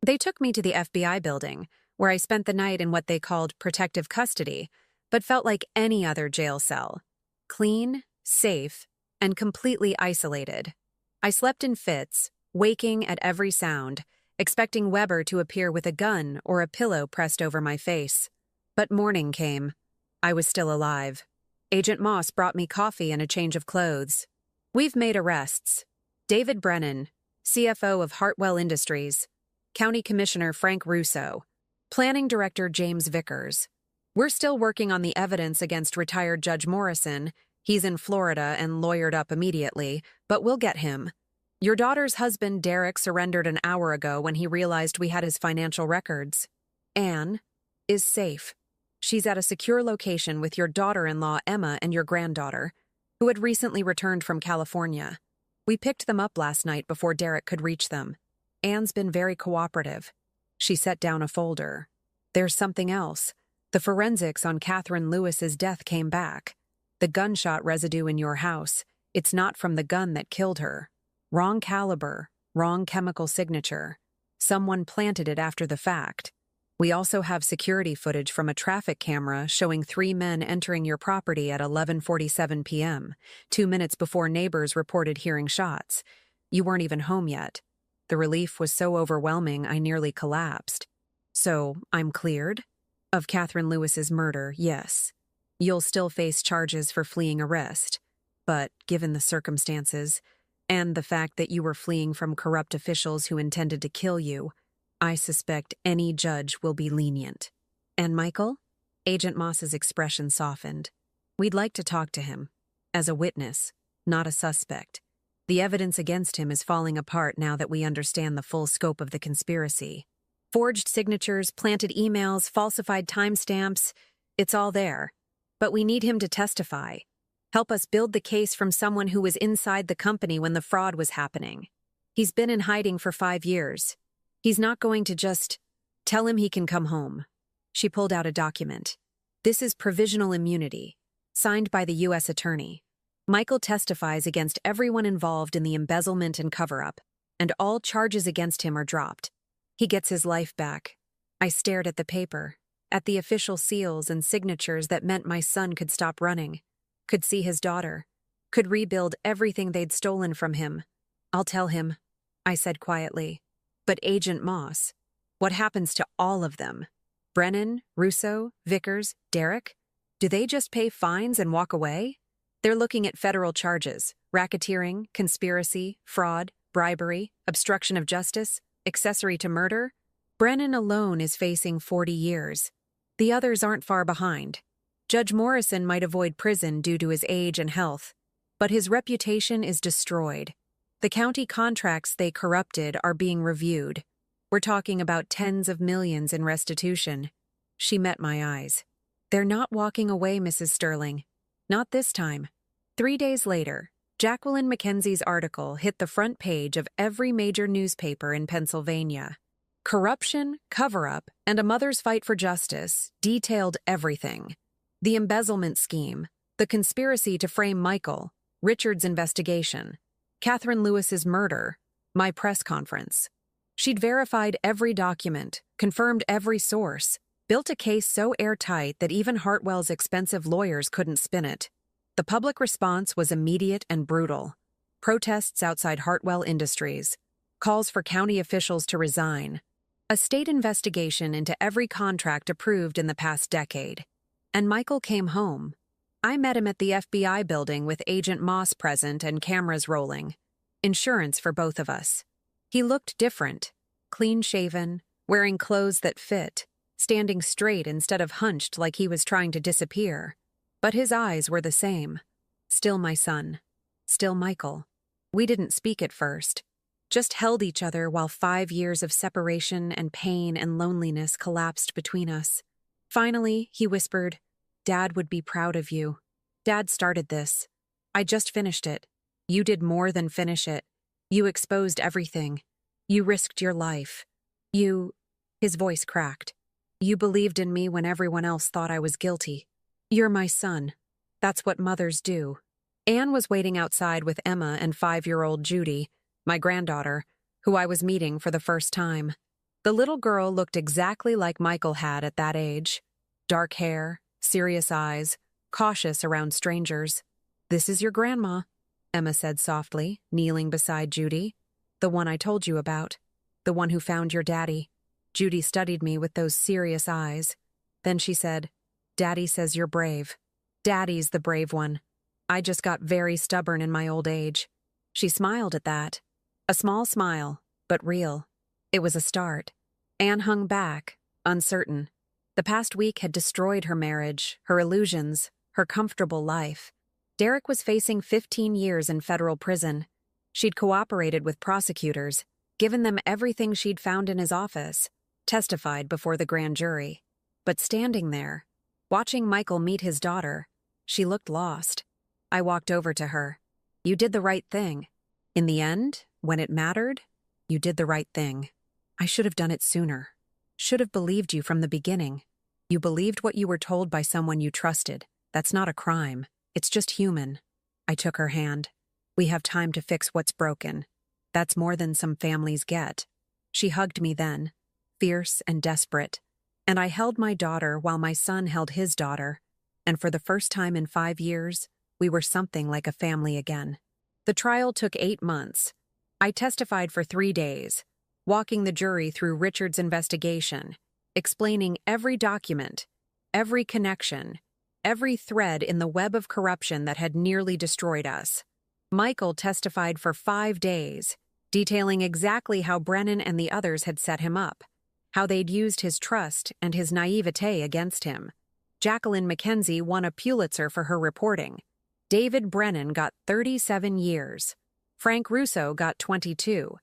They took me to the FBI building, where I spent the night in what they called protective custody, but felt like any other jail cell. Clean, safe, and completely isolated. I slept in fits, waking at every sound, expecting Weber to appear with a gun or a pillow pressed over my face. But morning came. I was still alive. Agent Moss brought me coffee and a change of clothes. We've made arrests. David Brennan, CFO of Hartwell Industries. County Commissioner Frank Russo. Planning Director James Vickers. We're still working on the evidence against retired Judge Morrison. He's in Florida and lawyered up immediately, but we'll get him. Your daughter's husband, Derek, surrendered an hour ago when he realized we had his financial records. Anne is safe. She's at a secure location with your daughter-in-law, Emma, and your granddaughter, who had recently returned from California. We picked them up last night before Derek could reach them. Anne's been very cooperative. She set down a folder. There's something else. The forensics on Catherine Lewis's death came back. The gunshot residue in your house. It's not from the gun that killed her. Wrong caliber, wrong chemical signature. Someone planted it after the fact. We also have security footage from a traffic camera showing 3 men entering your property at 11:47 p.m., 2 minutes before neighbors reported hearing shots. You weren't even home yet. The relief was so overwhelming I nearly collapsed. So, I'm cleared? Of Catherine Lewis's murder, yes. You'll still face charges for fleeing arrest. But, given the circumstances, and the fact that you were fleeing from corrupt officials who intended to kill you, I suspect any judge will be lenient. And Michael? Agent Moss's expression softened. We'd like to talk to him. As a witness, not a suspect. The evidence against him is falling apart now that we understand the full scope of the conspiracy. Forged signatures, planted emails, falsified timestamps, it's all there. But we need him to testify. Help us build the case from someone who was inside the company when the fraud was happening. He's been in hiding for 5 years. He's not going to just tell him he can come home. She pulled out a document. This is provisional immunity, signed by the U.S. Attorney. Michael testifies against everyone involved in the embezzlement and cover-up, and all charges against him are dropped. He gets his life back. I stared at the paper, at the official seals and signatures that meant my son could stop running, could see his daughter, could rebuild everything they'd stolen from him. I'll tell him, I said quietly. But Agent Moss, what happens to all of them? Brennan, Russo, Vickers, Derek? Do they just pay fines and walk away? They're looking at federal charges, racketeering, conspiracy, fraud, bribery, obstruction of justice, accessory to murder. Brennan alone is facing 40 years. The others aren't far behind. Judge Morrison might avoid prison due to his age and health, but his reputation is destroyed. The county contracts they corrupted are being reviewed. We're talking about tens of millions in restitution. She met my eyes. They're not walking away, Mrs. Sterling. Not this time. 3 days later, Jacqueline Mackenzie's article hit the front page of every major newspaper in Pennsylvania. Corruption, cover-up, and a mother's fight for justice detailed everything. The embezzlement scheme, the conspiracy to frame Michael, Richard's investigation, Catherine Lewis's murder, my press conference. She'd verified every document, confirmed every source, built a case so airtight that even Hartwell's expensive lawyers couldn't spin it. The public response was immediate and brutal. Protests outside Hartwell Industries, calls for county officials to resign, a state investigation into every contract approved in the past decade. And Michael came home. I met him at the FBI building with Agent Moss present and cameras rolling. Insurance for both of us. He looked different, clean-shaven, wearing clothes that fit, standing straight instead of hunched like he was trying to disappear. But his eyes were the same. Still my son. Still Michael. We didn't speak at first. Just held each other while 5 years of separation and pain and loneliness collapsed between us. Finally, he whispered, Dad would be proud of you. Dad started this. I just finished it. You did more than finish it. You exposed everything. You risked your life. His voice cracked. You believed in me when everyone else thought I was guilty. You're my son. That's what mothers do. Anne was waiting outside with Emma and 5-year-old Judy, my granddaughter, who I was meeting for the first time. The little girl looked exactly like Michael had at that age. Dark hair, serious eyes, cautious around strangers. This is your grandma, Emma said softly, kneeling beside Judy. The one I told you about. The one who found your daddy. Judy studied me with those serious eyes. Then she said, Daddy says you're brave. Daddy's the brave one. I just got very stubborn in my old age. She smiled at that. A small smile, but real. It was a start. Anne hung back, uncertain. The past week had destroyed her marriage, her illusions, her comfortable life. Derek was facing 15 years in federal prison. She'd cooperated with prosecutors, given them everything she'd found in his office, testified before the grand jury. But standing there, watching Michael meet his daughter, she looked lost. I walked over to her. You did the right thing. In the end, when it mattered, You did the right thing. I should have done it sooner. Should have believed you from the beginning. You believed what you were told by someone you trusted. That's not a crime. It's just human. I took her hand. We have time to fix what's broken. That's more than some families get. She hugged me then, fierce and desperate. And I held my daughter while my son held his daughter. And for the first time in 5 years, we were something like a family again. The trial took 8 months. I testified for 3 days, walking the jury through Richard's investigation, explaining every document, every connection, every thread in the web of corruption that had nearly destroyed us. Michael testified for 5 days, detailing exactly how Brennan and the others had set him up, how they'd used his trust and his naivete against him. Jacqueline Mackenzie won a Pulitzer for her reporting. David Brennan got 37 years. Frank Russo got 22.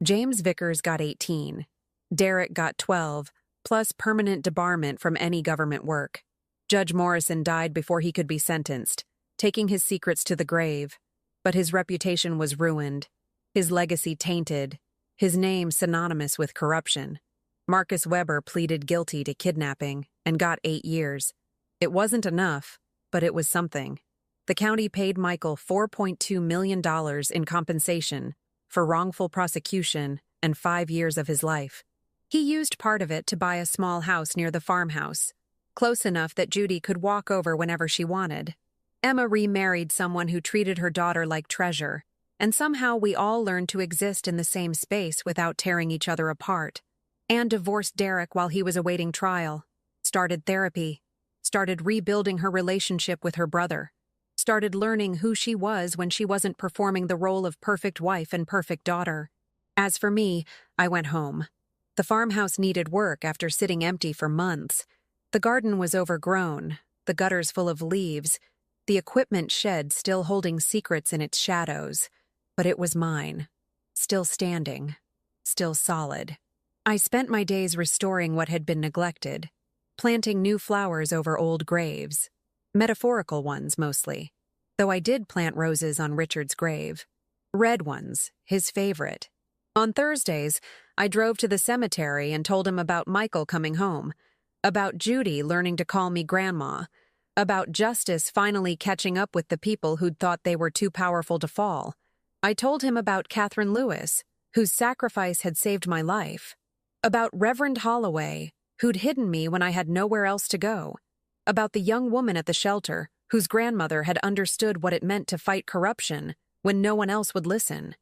James Vickers got 18. Derek got 12, plus permanent debarment from any government work. Judge Morrison died before he could be sentenced, taking his secrets to the grave. But his reputation was ruined, his legacy tainted, his name synonymous with corruption. Marcus Weber pleaded guilty to kidnapping and got 8 years. It wasn't enough, but it was something. The county paid Michael $4.2 million in compensation for wrongful prosecution and 5 years of his life. He used part of it to buy a small house near the farmhouse, close enough that Judy could walk over whenever she wanted. Emma remarried someone who treated her daughter like treasure, and somehow we all learned to exist in the same space without tearing each other apart. Anne divorced Derek while he was awaiting trial, started therapy, started rebuilding her relationship with her brother, started learning who she was when she wasn't performing the role of perfect wife and perfect daughter. As for me, I went home. The farmhouse needed work after sitting empty for months. The garden was overgrown, the gutters full of leaves, the equipment shed still holding secrets in its shadows. But it was mine, still standing, still solid. I spent my days restoring what had been neglected, planting new flowers over old graves, metaphorical ones mostly, though I did plant roses on Richard's grave. Red ones, his favorite. On Thursdays, I drove to the cemetery and told him about Michael coming home, about Judy learning to call me Grandma, about justice finally catching up with the people who'd thought they were too powerful to fall. I told him about Catherine Lewis, whose sacrifice had saved my life, about Reverend Holloway, who'd hidden me when I had nowhere else to go, about the young woman at the shelter whose grandmother had understood what it meant to fight corruption when no one else would listen.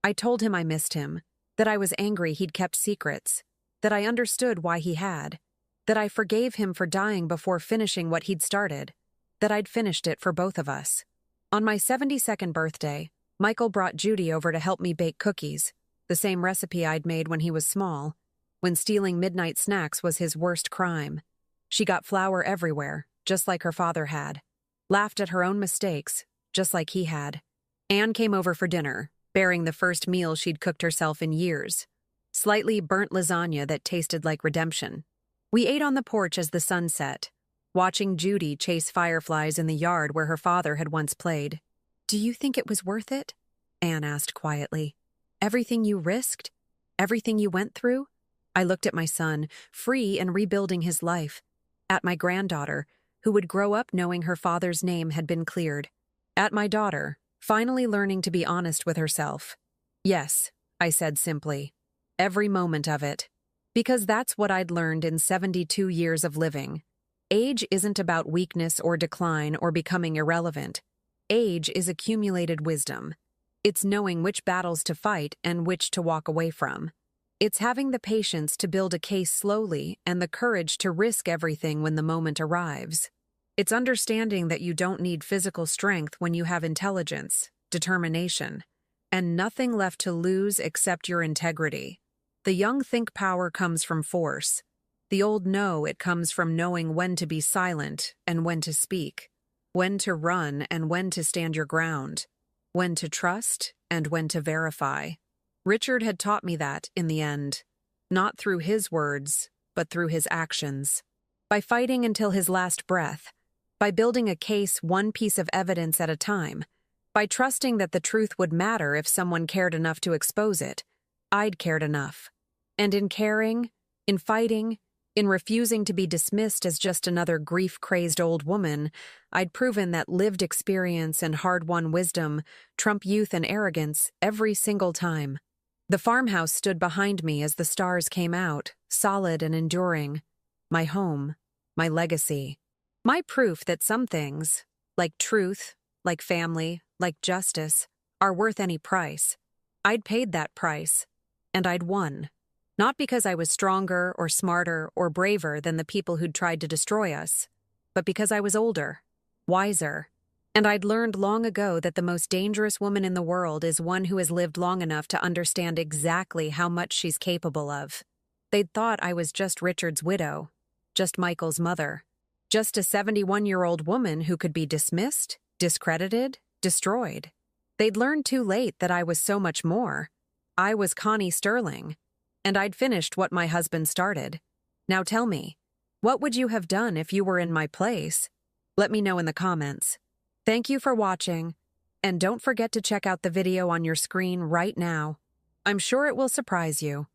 I told him I missed him, that I was angry he'd kept secrets, that I understood why he had, that I forgave him for dying before finishing what he'd started, that I'd finished it for both of us. On my 72nd birthday, Michael brought Judy over to help me bake cookies, the same recipe I'd made when he was small, when stealing midnight snacks was his worst crime. She got flour everywhere, just like her father had, laughed at her own mistakes, just like he had. Anne came over for dinner, bearing the first meal she'd cooked herself in years, slightly burnt lasagna that tasted like redemption. We ate on the porch as the sun set, watching Judy chase fireflies in the yard where her father had once played. "Do you think it was worth it?" Anne asked quietly. "Everything you risked? Everything you went through?" I looked at my son, free and rebuilding his life, at my granddaughter, who would grow up knowing her father's name had been cleared, at my daughter, finally learning to be honest with herself. "Yes," I said simply, "every moment of it." Because that's what I'd learned in 72 years of living. Age isn't about weakness or decline or becoming irrelevant. Age is accumulated wisdom. It's knowing which battles to fight and which to walk away from. It's having the patience to build a case slowly and the courage to risk everything when the moment arrives. It's understanding that you don't need physical strength when you have intelligence, determination, and nothing left to lose except your integrity. The young think power comes from force. The old know it comes from knowing when to be silent and when to speak, when to run and when to stand your ground, when to trust and when to verify. Richard had taught me that in the end, not through his words, but through his actions. By fighting until his last breath, by building a case one piece of evidence at a time, by trusting that the truth would matter if someone cared enough to expose it, I'd cared enough. And in caring, in fighting, in refusing to be dismissed as just another grief-crazed old woman, I'd proven that lived experience and hard-won wisdom trump youth and arrogance every single time. The farmhouse stood behind me as the stars came out, solid and enduring. My home, my legacy, my proof that some things, like truth, like family, like justice, are worth any price. I'd paid that price, and I'd won. Not because I was stronger or smarter or braver than the people who'd tried to destroy us, but because I was older, wiser, and I'd learned long ago that the most dangerous woman in the world is one who has lived long enough to understand exactly how much she's capable of. They'd thought I was just Richard's widow, just Michael's mother, just a 71-year-old woman who could be dismissed, discredited, destroyed. They'd learned too late that I was so much more. I was Connie Sterling, and I'd finished what my husband started. Now tell me, what would you have done if you were in my place? Let me know in the comments. Thank you for watching, and don't forget to check out the video on your screen right now. I'm sure it will surprise you.